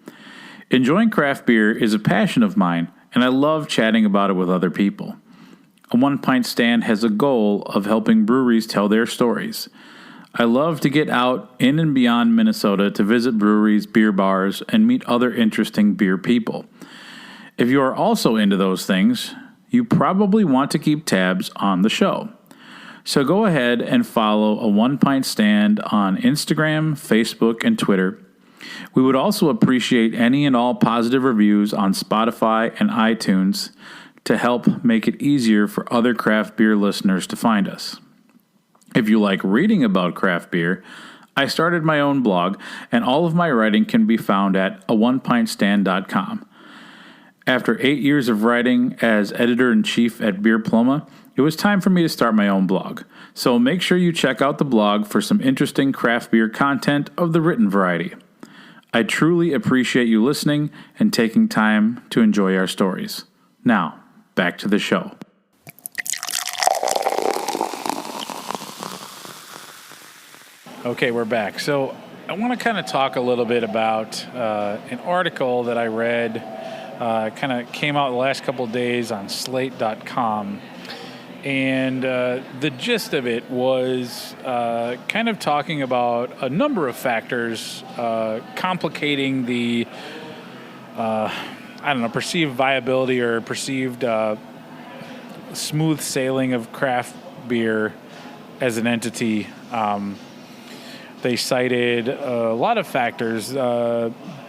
Enjoying craft beer is a passion of mine, and I love chatting about it with other people. A One Pint Stand has a goal of helping breweries tell their stories. I love to get out in and beyond Minnesota to visit breweries, beer bars, and meet other interesting beer people. If you are also into those things, you probably want to keep tabs on the show. So go ahead and follow A One Pint Stand on Instagram, Facebook, and Twitter. We would also appreciate any and all positive reviews on Spotify and iTunes to help make it easier for other craft beer listeners to find us. If you like reading about craft beer, I started my own blog, and all of my writing can be found at aonepintstand.com. After 8 years of writing as editor-in-chief at Beer Pluma, it was time for me to start my own blog. So make sure you check out the blog for some interesting craft beer content of the written variety. I truly appreciate you listening and taking time to enjoy our stories. Now, back to the show. Okay, we're back. So I want to kind of talk a little bit about an article that I read, kind of came out the last couple of days on slate.com. And the gist of it was kind of talking about a number of factors complicating the, perceived viability or perceived smooth sailing of craft beer as an entity. They cited a lot of factors,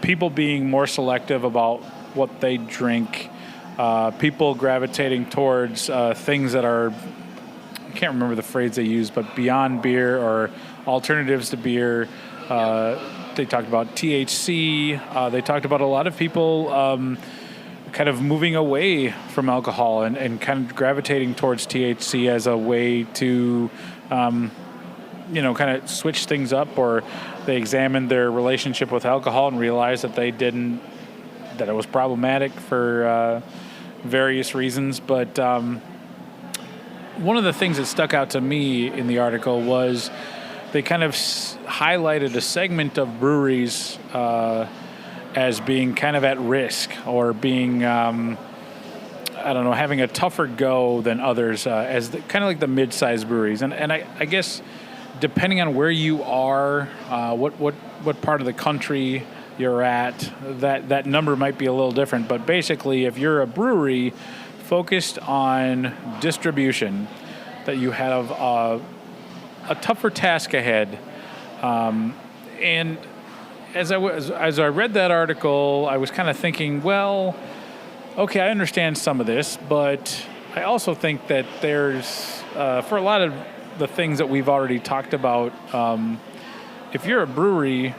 people being more selective about what they drink, people gravitating towards things that are, I can't remember the phrase they used, but beyond beer or alternatives to beer. They talked about THC. They talked about a lot of people kind of moving away from alcohol and kind of gravitating towards THC as a way to kind of switch things up, or they examined their relationship with alcohol and realized that that it was problematic for various reasons. But one of the things that stuck out to me in the article was they kind of highlighted a segment of breweries as being kind of at risk, or being, having a tougher go than others, as kind of like the mid-sized breweries. And I guess depending on where you are, what part of the country you're at, that number might be a little different. But basically, if you're a brewery focused on distribution, that you have a tougher task ahead. And as I read that article, I was kind of thinking, well, okay, I understand some of this, but I also think that there's, for a lot of the things that we've already talked about, if you're a brewery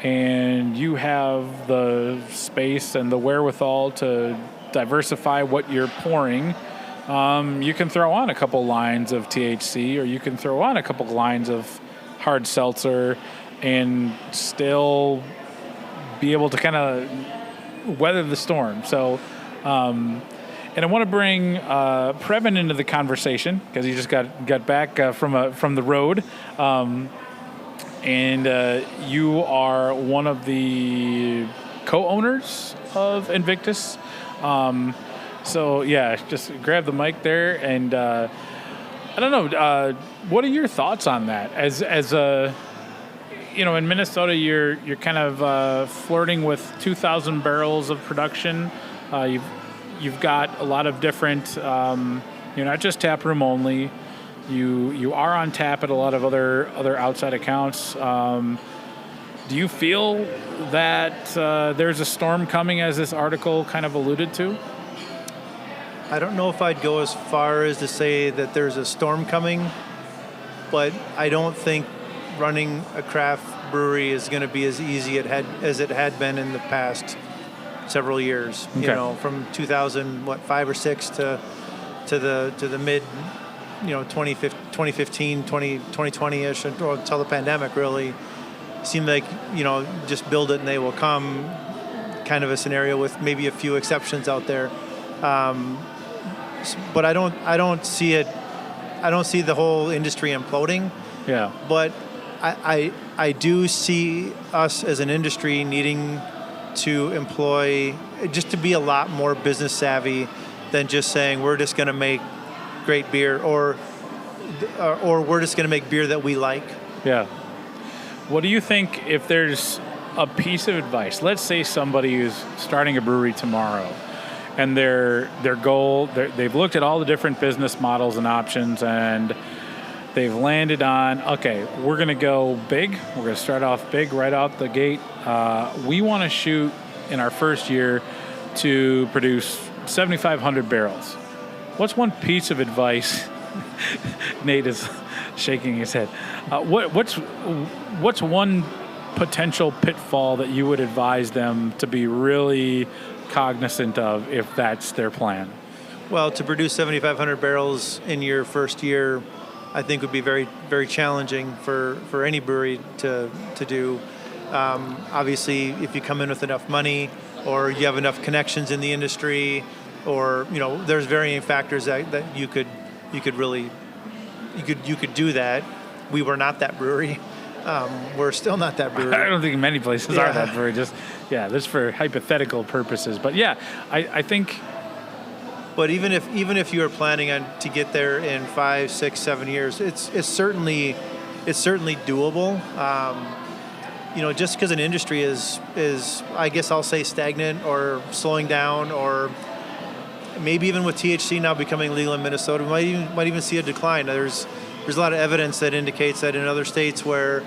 and you have the space and the wherewithal to diversify what you're pouring, you can throw on a couple lines of THC, or you can throw on a couple lines of hard seltzer and still be able to kind of weather the storm. So, and I want to bring Previn into the conversation, because he just got back from the road. And you are one of the co-owners of Invictus. So yeah, just grab the mic there, and I don't know. What are your thoughts on that? As a in Minnesota, you're kind of flirting with 2,000 barrels of production. You've got a lot of different. You're not just tap room only. You are on tap at a lot of other outside accounts. Do you feel that there's a storm coming, as this article kind of alluded to? I don't know if I'd go as far as to say that there's a storm coming, but I don't think running a craft brewery is going to be as easy as it had been in the past several years. Okay. From 2005 or 6 to the mid, 2015, 2020-ish, until the pandemic really seemed like, just build it and they will come kind of a scenario, with maybe a few exceptions out there. But I don't see it. I don't see the whole industry imploding. Yeah. But I do see us as an industry needing to employ, just to be a lot more business savvy than just saying we're just going to make great beer, or we're just going to make beer that we like. Yeah. What do you think if there's a piece of advice? Let's say somebody is starting a brewery tomorrow, and their goal, they've looked at all the different business models and options, and they've landed on, okay, we're going to go big. We're going to start off big right out the gate. We want to shoot in our first year to produce 7,500 barrels. What's one piece of advice? Nate is shaking his head. What's one potential pitfall that you would advise them to be really cognizant of if that's their plan? Well, to produce 7,500 barrels in your first year, I think would be very, very challenging for any brewery to do. Obviously, if you come in with enough money, or you have enough connections in the industry, or there's varying factors that you could do that. We were not that brewery. We're still not that brewery. I don't think many places are that brewery. Just for hypothetical purposes. But I think. But even if you are planning on to get there in 5, 6, 7 years, it's certainly doable. Just because an industry is I guess I'll say stagnant or slowing down, or maybe even with THC now becoming legal in Minnesota, we might even see a decline. There's a lot of evidence that indicates that in other states where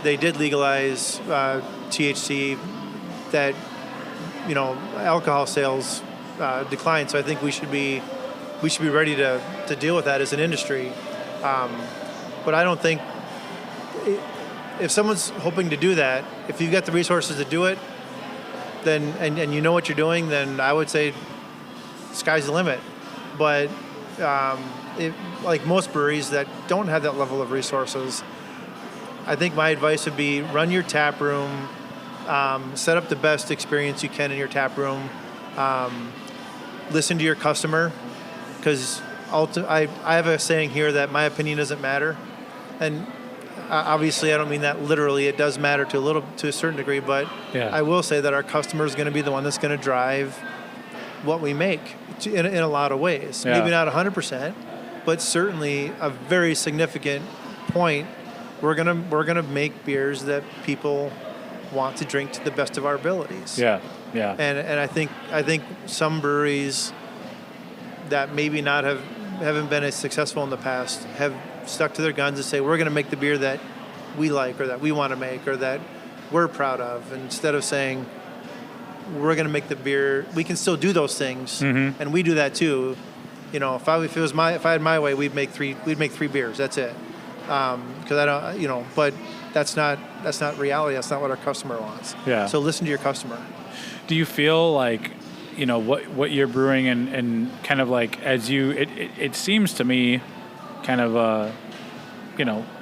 they did legalize THC, that alcohol sales decline. So I think we should be ready to deal with that as an industry. But I don't think if someone's hoping to do that, if you've got the resources to do it, then and you know what you're doing, then I would say sky's the limit. But like most breweries that don't have that level of resources, I think my advice would be run your tap room, set up the best experience you can in your tap room, listen to your customer, because I have a saying here that my opinion doesn't matter, and obviously I don't mean that literally. It does matter to a certain degree, but I will say that our customer is going to be the one that's going to drive what we make in a lot of ways. Maybe not 100%, but certainly a very significant point. We're gonna make beers that people want to drink to the best of our abilities. Yeah. And I think some breweries that maybe haven't been as successful in the past have stuck to their guns and say, we're going to make the beer that we like, or that we want to make, or that we're proud of, instead of saying we're going to make the beer. We can still do those things, and we do that too. If I had my way, we'd make three beers. That's it. Because I don't, but that's not reality. That's not what our customer wants. Yeah. So listen to your customer. Do you feel like, what you're brewing and kind of like it seems to me kind of,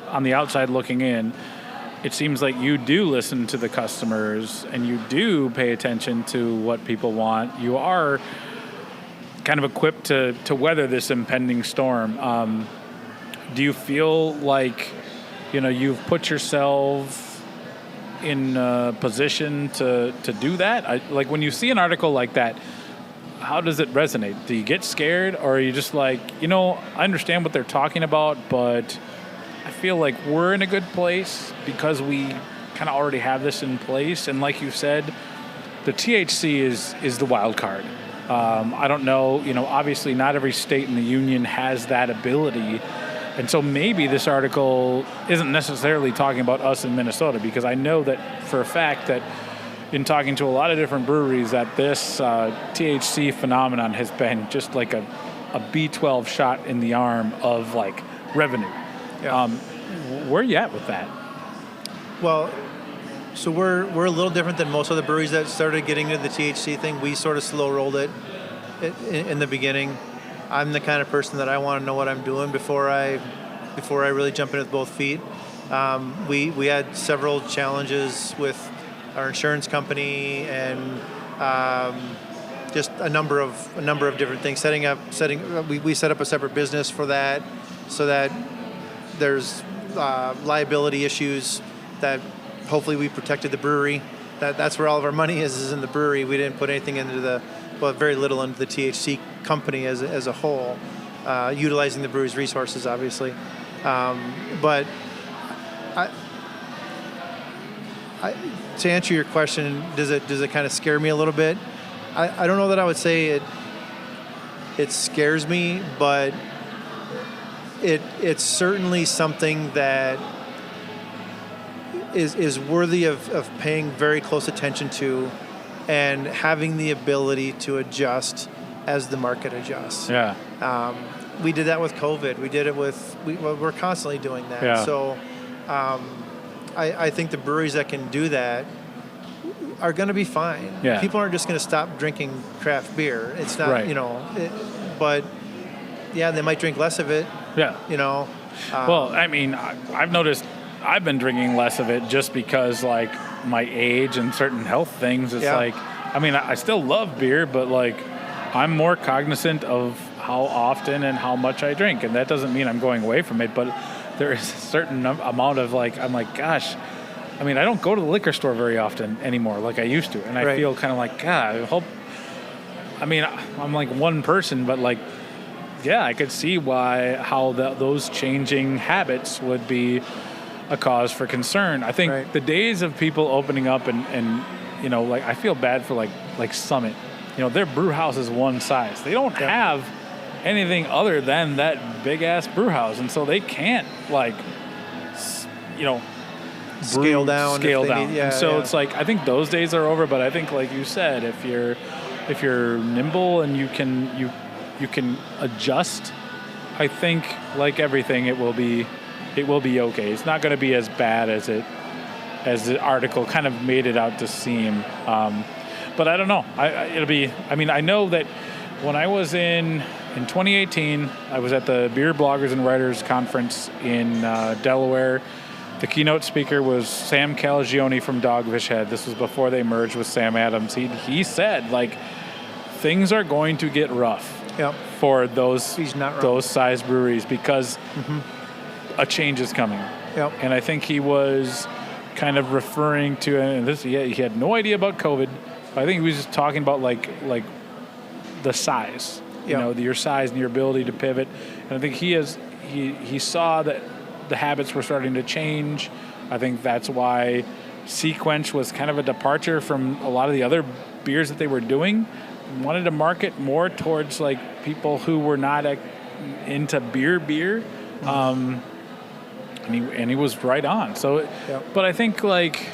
on the outside looking in, it seems like you do listen to the customers and you do pay attention to what people want. You are kind of equipped to weather this impending storm. Do you feel like, you've put yourself in a position to do that? Like when you see an article like that, how does it resonate? Do you get scared, or are you just like, I understand what they're talking about, but I feel like we're in a good place because we kind of already have this in place? And like you said, the THC is the wild card. I don't know, obviously not every state in the union has that ability. And so maybe this article isn't necessarily talking about us in Minnesota, because I know that for a fact that in talking to a lot of different breweries that this THC phenomenon has been just like a B12 shot in the arm of like revenue. Yeah. Where are you at with that? Well, so we're a little different than most other breweries that started getting into the THC thing. We sort of slow rolled it in the beginning. I'm the kind of person that I want to know what I'm doing before I really jump in with both feet. We had several challenges with our insurance company and just a number of different things. We set up a separate business for that, so that there's liability issues that hopefully we protected the brewery. That's where all of our money is in the brewery. We didn't put anything into very little into the THC company as a whole. utilizing the brewery's resources, obviously. But to answer your question, does it kind of scare me a little bit? I don't know that I would say it scares me, but it's certainly something that is worthy of paying very close attention to and having the ability to adjust as the market adjusts. Yeah. We did that with COVID. We did it we're constantly doing that. Yeah. So I think the breweries that can do that are going to be fine. Yeah. People aren't just going to stop drinking craft beer. It's not, right. But yeah, they might drink less of it. Yeah. Well, I mean, I've noticed I've been drinking less of it just because, like, my age and certain health things. It's like, I mean, I still love beer, but, like, I'm more cognizant of how often and how much I drink. And that doesn't mean I'm going away from it, but there is a certain amount of, like, I'm like, gosh, I mean, I don't go to the liquor store very often anymore like I used to. And I feel kind of like, God, I hope, I mean, I'm like one person, but, like, yeah, I could see how those changing habits would be a cause for concern. I think the days of people opening up and like, I feel bad for like Summit. Their brew house is one size. They don't have anything other than that big ass brew house, and so they can't scale down. And so it's like, I think those days are over. But I think, like you said, if you're nimble and you can adjust, I think, like everything, it will be okay. It's not going to be as bad as the article kind of made it out to seem. But I don't know. I know that when I was in 2018, I was at the Beer Bloggers and Writers Conference in Delaware. The keynote speaker was Sam Calagione from Dogfish Head. This was before they merged with Sam Adams. He said, like, things are going to get rough for those size breweries because a change is coming. Yep. And I think he was kind of referring to, and he had no idea about COVID. I think he was just talking about like the size, your size and your ability to pivot. And I think he saw that the habits were starting to change. I think that's why Sequench was kind of a departure from a lot of the other beers that they were doing. Wanted to market more towards like people who were not into beer. And he was right on. So, but I think like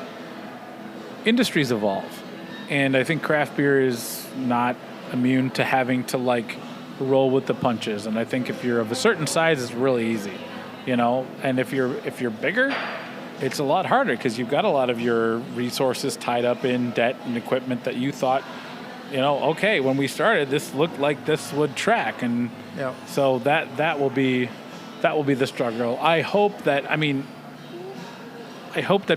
industries evolve, and I think craft beer is not immune to having to like roll with the punches. And I think if you're of a certain size, it's really easy, And if you're bigger, it's a lot harder because you've got a lot of your resources tied up in debt and equipment that you thought, okay, when we started, this looked like this would track, and so that will be the struggle. I hope that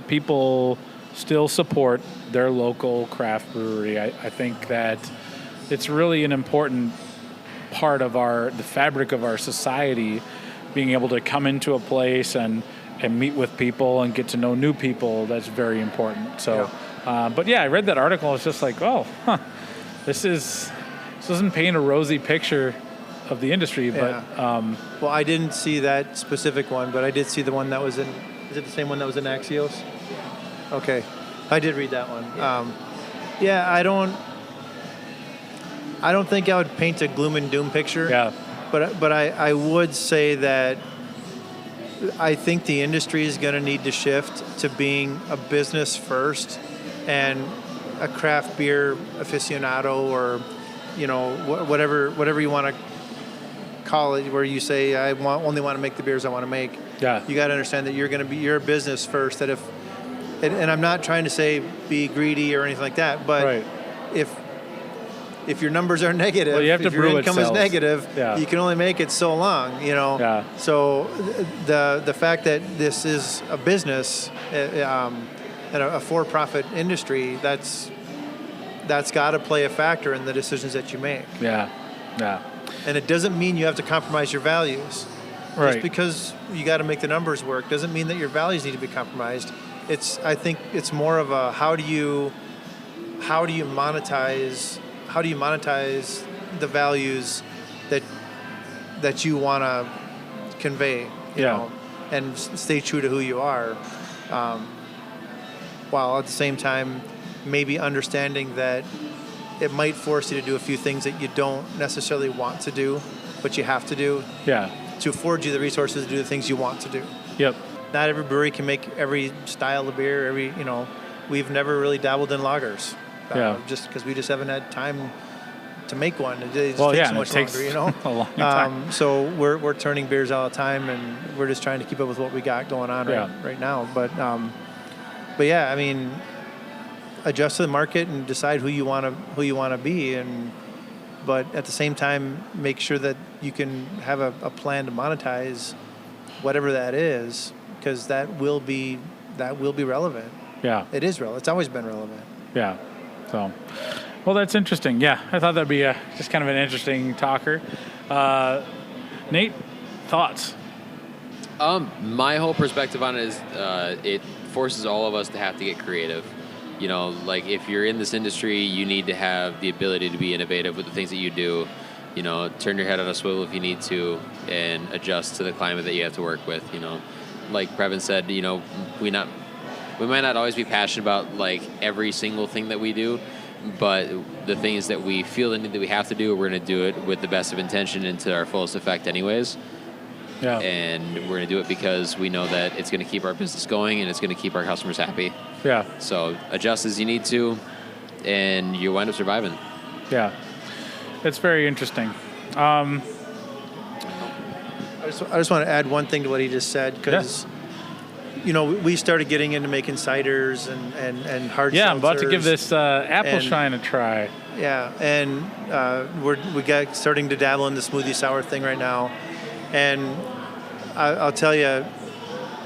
people still support their local craft brewery. I think that it's really an important part of the fabric of our society, being able to come into a place and meet with people and get to know new people. That's very important. So, but yeah, I read that article. It's just like, this doesn't paint a rosy picture of the industry, but well, I didn't see that specific one, but I did see the one that was in. Is it the same one that was in Axios? Okay, I did read that one. I don't think I would paint a gloom and doom picture. Yeah, but I would say that I think the industry is going to need to shift to being a business first and a craft beer aficionado, or whatever you want to call it, where you say only want to make the beers I want to make. Yeah. You got to understand that you're a business first. That and I'm not trying to say be greedy or anything like that, but if your numbers are negative, you have to if your income is negative, you can only make it so long, Yeah. So the fact that this is a business and a for-profit industry, that's got to play a factor in the decisions that you make. Yeah. And it doesn't mean you have to compromise your values. Right. Just because you got to make the numbers work doesn't mean that your values need to be compromised. I think it's more of a how do you monetize the values that that you want to convey, you know, and stay true to who you are, while at the same time maybe understanding that it might force you to do a few things that you don't necessarily want to do, but you have to do. Yeah. To afford you the resources to do the things you want to do. Yep. Not every brewery can make every style of beer. We've never really dabbled in lagers. Just because we just haven't had time to make one. It just takes so much longer, you know. A long time. So we're turning beers all the time, and we're just trying to keep up with what we got going on right now. But yeah, I mean, adjust to the market and decide who you want to be, but at the same time, make sure that you can have a plan to monetize whatever that is, because that will be relevant. Yeah, it is relevant. It's always been relevant. Yeah. So, well, that's interesting. Yeah, I thought that'd be just kind of an interesting talker. Nate, thoughts? My whole perspective on it is it forces all of us to have to get creative. You know, like if you're in this industry, you need to have the ability to be innovative with the things that you do. You know, turn your head on a swivel if you need to, and adjust to the climate that you have to work with. You know, like Previn said, you know, we might not always be passionate about like every single thing that we do, but the things that we feel that we have to do, we're going to do it with the best of intention and to our fullest effect anyways. Yeah. And we're going to do it because we know that it's going to keep our business going and it's going to keep our customers happy. Yeah. So adjust as you need to, and you wind up surviving. Yeah. It's very interesting. I just want to add one thing to what he just said, because you know, we started getting into making ciders and hard seltzers. Yeah, I'm about to give this apple shine a try. Yeah, and we got starting to dabble in the smoothie sour thing right now. And I'll tell you,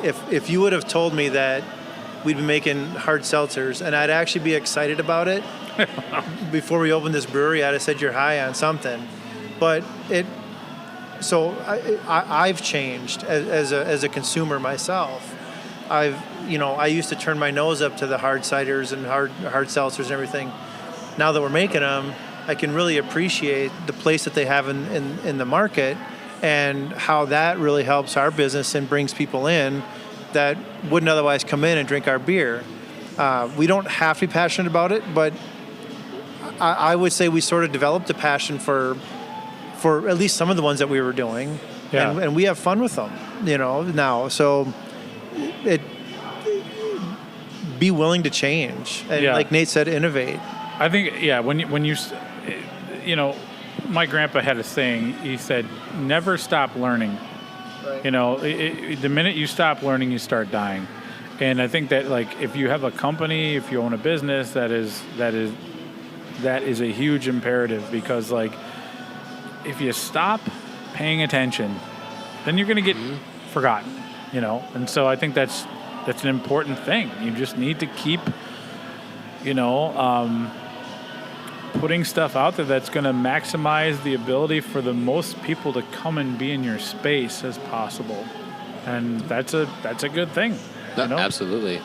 if you would have told me that we'd be making hard seltzers and I'd actually be excited about it before we opened this brewery, I'd have said you're high on something. But I've changed as a consumer myself. I used to turn my nose up to the hard ciders and hard seltzers and everything. Now that we're making them, I can really appreciate the place that they have in the market, and how that really helps our business and brings people in that wouldn't otherwise come in and drink our beer. We don't have to be passionate about it, but I would say we sort of developed a passion for at least some of the ones that we were doing, and we have fun with them, you know, now. So be willing to change, and like Nate said, innovate. I think, when you know, my grandpa had a saying. He said, never stop learning. Right. You know, the minute you stop learning, you start dying. And I think that, like, if you have a company, if you own a business, that is a huge imperative, because, like, if you stop paying attention, then you're going to get forgotten, you know. And so I think that's an important thing. You just need to keep, you know, putting stuff out there that's going to maximize the ability for the most people to come and be in your space as possible, and that's a good thing. You know? Absolutely.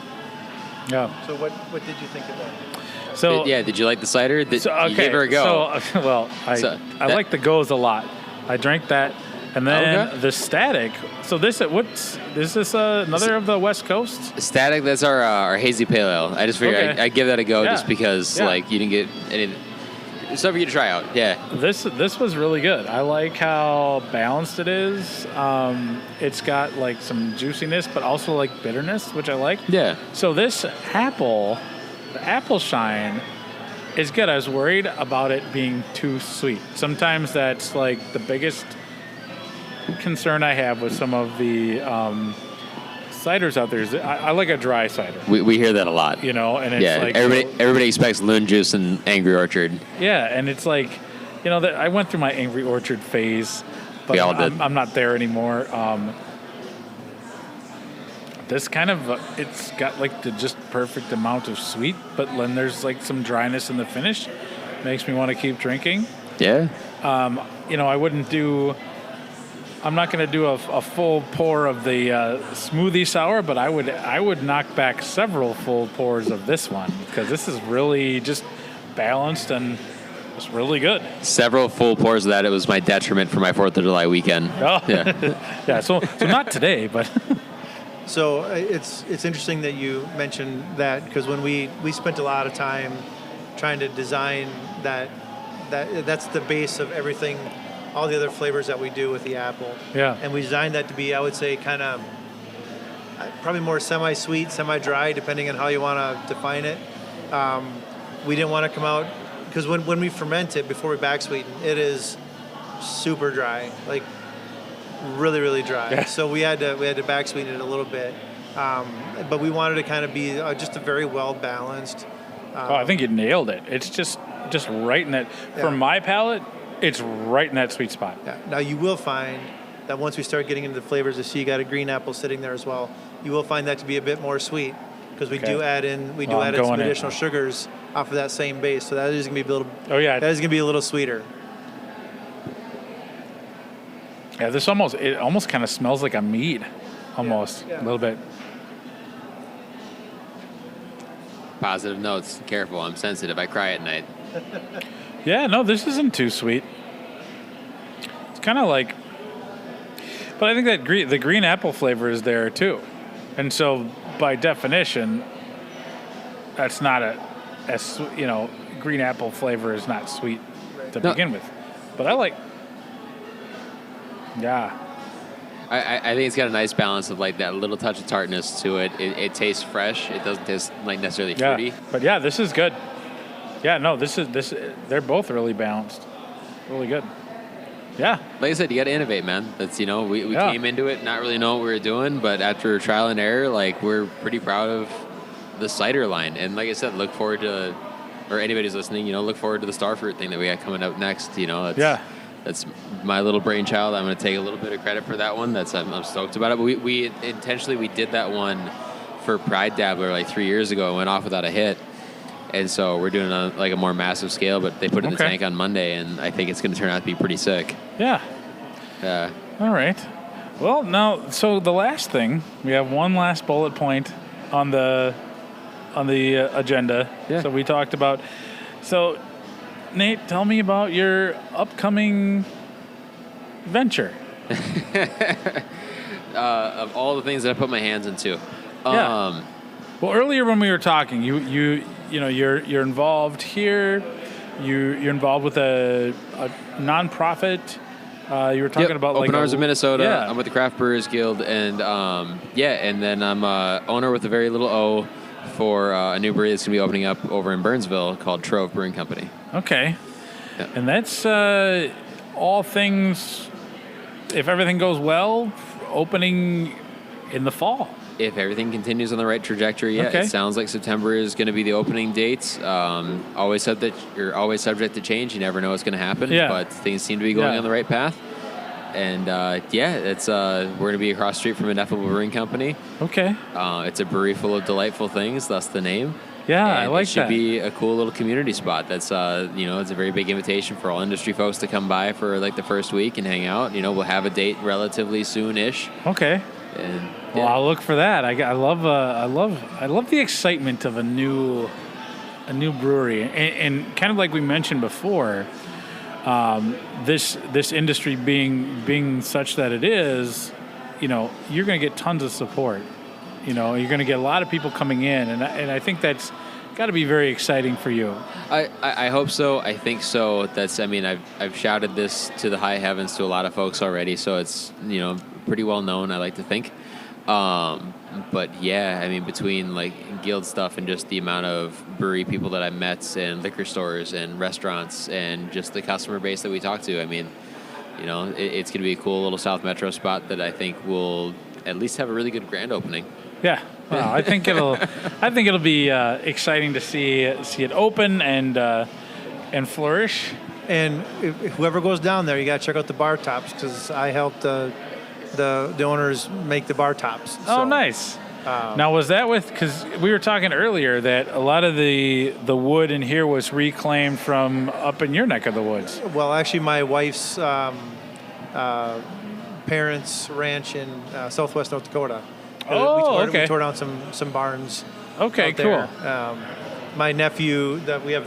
Yeah. So what did you think of that? So did you like the cider? You gave her a go. So, I like the goes a lot. I drank that, and then the Static. So is this another of the West Coast? Static. That's our hazy pale ale. I just figured I'd give that a go just because like you didn't get any. It's something for you to try out. Yeah. This was really good. I like how balanced it is. It's got like some juiciness, but also like bitterness, which I like. Yeah. So this the apple shine is good. I was worried about it being too sweet. Sometimes that's like the biggest concern I have with some of the ciders out there. Is I like a dry cider. We hear that a lot. You know, and it's like everybody expects Loon Juice and Angry Orchard. Yeah, and it's like, you know, I went through my Angry Orchard phase, but we all did. I'm not there anymore. This kind of it's got like the just perfect amount of sweet, but then there's like some dryness in the finish. Makes me want to keep drinking. Yeah. You know, I'm not going to do a full pour of the smoothie sour, but I would knock back several full pours of this one, because this is really just balanced and It's really good. Several full pours of that. It was my detriment for my 4th of July weekend. Oh. Yeah. Yeah, so not today, but... So it's interesting that you mentioned that, because when we spent a lot of time trying to design that's the base of everything, all the other flavors that we do with the apple. Yeah. And we designed that to be, I would say, kind of probably more semi-sweet, semi-dry, depending on how you want to define it. We didn't want to come out, because when we ferment it before we back sweeten, it is super dry, like really, really dry. Yeah. So we had to back sweeten it a little bit, but we wanted to kind of be just a very well balanced. I think you nailed it. It's just right in that. Yeah. For my palate, it's right in that sweet spot. Yeah. Now you will find that once we start getting into the flavors, you see you got a green apple sitting there as well. You will find that to be a bit more sweet, because we do add in some additional sugars off of that same base. So that is going to be a little. Oh yeah. That is going to be a little sweeter. Yeah, this almost kind of smells like a mead, almost Yeah. a little bit. Positive notes. Careful, I'm sensitive. I cry at night. Yeah, no, this isn't too sweet. It's kind of like, but I think that the green apple flavor is there too, and so by definition, that's not green apple flavor is not sweet to begin with. But I like, yeah. I think it's got a nice balance of like that little touch of tartness to it. It tastes fresh. It doesn't taste like necessarily fruity. Yeah, but yeah, this is good. Yeah, no, this. They're both really balanced, really good. Yeah, Like I said, you got to innovate, man. That's we came into it not really knowing what we were doing, but after trial and error, like we're pretty proud of the cider line. And like I said, look forward to, or anybody's listening, look forward to the starfruit thing that we got coming up next. That's my little brainchild. I'm going to take a little bit of credit for that one. I'm stoked about it. But we intentionally did that one for Pride Dabbler like 3 years ago and went off without a hit. And so we're doing it on like a more massive scale, but they put it in the tank on Monday, and I think it's going to turn out to be pretty sick. Yeah. All right. Well, now, so the last thing, we have one last bullet point on the agenda. Yeah. So we talked about. So, Nate, tell me about your upcoming venture. Of all the things that I put my hands into. Yeah. Well, earlier when we were talking, you're involved here. You're involved with a nonprofit. You were talking about Open Arms of Minnesota. Yeah. I'm with the Craft Brewers Guild, and and then I'm owner with a very little O for a new brewery that's going to be opening up over in Burnsville called Trove Brewing Company. Okay. Yeah. And that's all things, if everything goes well, opening in the fall. If everything continues on the right trajectory, yeah, Okay. It sounds like September is going to be the opening date. Always subject to change. You never know what's going to happen, but things seem to be going on the right path. And it's we're going to be across the street from Ineffable Brewing Company. Okay. It's a brewery full of delightful things. Thus the name. Yeah, and I like it should that. be a cool little community spot. That's it's a very big invitation for all industry folks to come by for like the first week and hang out. We'll have a date relatively soon-ish. Okay. And well, I'll look for that. I love the excitement of a new brewery, and kind of like we mentioned before, this industry being such that it is, you're going to get tons of support. You're going to get a lot of people coming in, and I think that's got to be very exciting for you. I hope so. I think so. I've shouted this to the high heavens to a lot of folks already, so it's pretty well known, I like to think. But yeah, between like guild stuff and just the amount of brewery people that I met and liquor stores and restaurants and just the customer base that we talk to, it's going to be a cool little South Metro spot that I think will at least have a really good grand opening. Yeah. Well, I think it'll be exciting to see it open and flourish. And if whoever goes down there, you got to check out the bar tops, because I helped the owners make the bar tops. Oh, nice. Now, was that because we were talking earlier that a lot of the wood in here was reclaimed from up in your neck of the woods? Well, actually, my wife's parents' ranch in southwest North Dakota. Okay. We tore down some barns. Okay, out there. cool. My nephew, that we have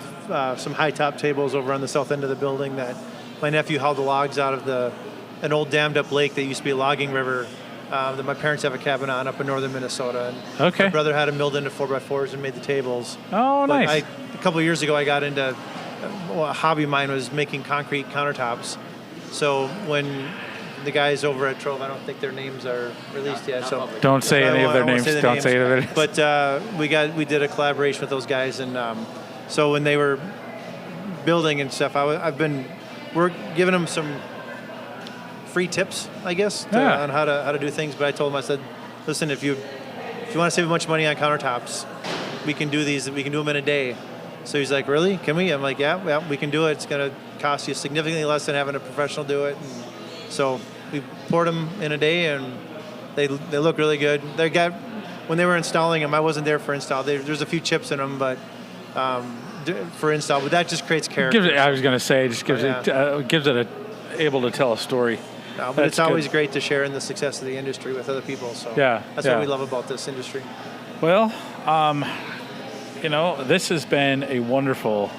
some high top tables over on the south end of the building that my nephew hauled the logs out of an old dammed up lake that used to be a logging river that my parents have a cabin on up in northern Minnesota. And Okay. my brother had them milled into 4x4s and made the tables. Oh, But nice. a couple of years ago, I got into a hobby of mine was making concrete countertops. So when the guys over at Trove, I don't think their names are released yet. So Don't say any of their I won't names. say the Don't names. say their names. But we did a collaboration with those guys, and so when they were building and stuff, we're giving them some free tips, I guess, on how to do things. But I told them, I said, listen, if you want to save a bunch of money on countertops, we can do these. We can do them in a day. So he's like, really? Can we? I'm like, yeah, we can do it. It's going to cost you significantly less than having a professional do it. And so we poured them in a day, and they look really good. When they were installing them, I wasn't there for install. There's a few chips in them, but for install. But that just creates character. I was going to say, it just gives it able to tell a story. No, but it's always great to share in the success of the industry with other people. So that's what we love about this industry. Well, this has been a wonderful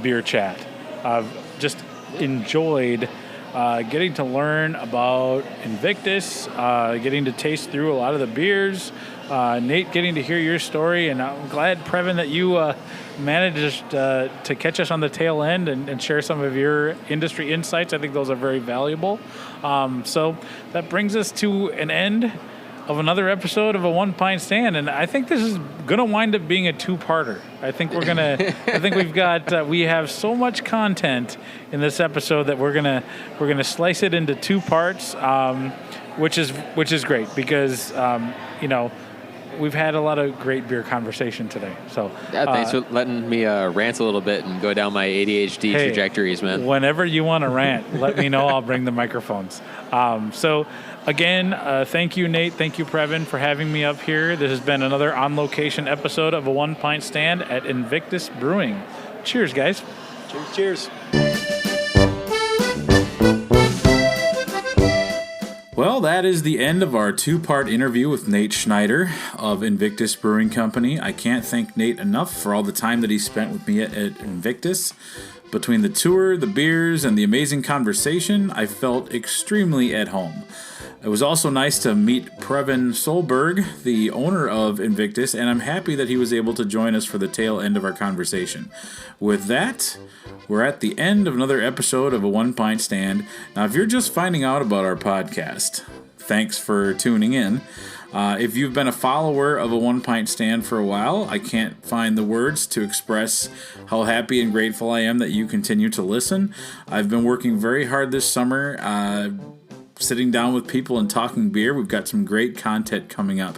beer chat. I've just enjoyed getting to learn about Invictus, getting to taste through a lot of the beers, Nate, getting to hear your story, and I'm glad, Previn, that you managed to catch us on the tail end and share some of your industry insights. I think those are very valuable. So that brings us to an end of another episode of a One Pint Stand, and I think this is going to wind up being a two-parter. I think we have so much content in this episode that we're gonna slice it into two parts, which is great because we've had a lot of great beer conversation today. So thanks for letting me rant a little bit and go down my ADHD trajectories, man. Whenever you want to rant, let me know. I'll bring the microphones. So again, thank you, Nate. Thank you, Previn, for having me up here. This has been another on-location episode of a One Pint Stand at Invictus Brewing. Cheers, guys. Cheers. Well, that is the end of our two-part interview with Nate Schneider of Invictus Brewing Company. I can't thank Nate enough for all the time that he spent with me at Invictus. Between the tour, the beers, and the amazing conversation, I felt extremely at home. It was also nice to meet Previn Solberg, the owner of Invictus, and I'm happy that he was able to join us for the tail end of our conversation. With that, we're at the end of another episode of a One Pint Stand. Now, if you're just finding out about our podcast, thanks for tuning in. If you've been a follower of a One Pint Stand for a while, I can't find the words to express how happy and grateful I am that you continue to listen. I've been working very hard this summer, sitting down with people and talking beer. We've got some great content coming up.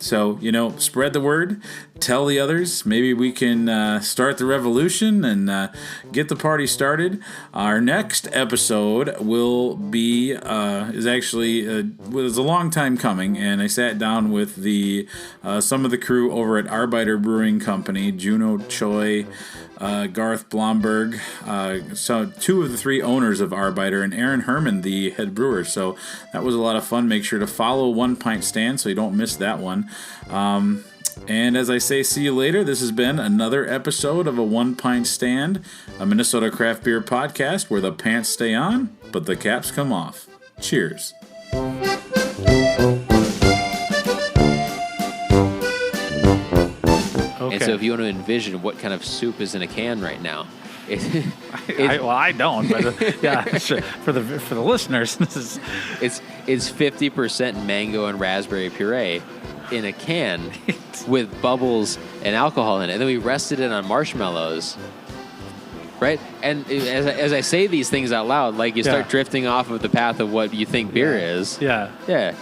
So, spread the word, tell the others. Maybe we can start the revolution and get the party started. Our next episode will be, is a long time coming, and I sat down with some of the crew over at Arbeiter Brewing Company, Juno Choi, Garth Blomberg, so two of the three owners of Arbeiter, and Aaron Herman, the head brewer. So that was a lot of fun. Make sure to follow One Pint Stand so you don't miss that one. And as I say, see you later. This has been another episode of a One Pint Stand, a Minnesota craft beer podcast where the pants stay on, but the caps come off. Cheers. Okay. And so if you want to envision what kind of soup is in a can right now, I don't, but yeah, sure. For the listeners, this is it's 50% mango and raspberry puree in a can with bubbles and alcohol in it. And then we rested it on marshmallows, right? And as I say these things out loud, like you start drifting off of the path of what you think beer is. Yeah. Yeah.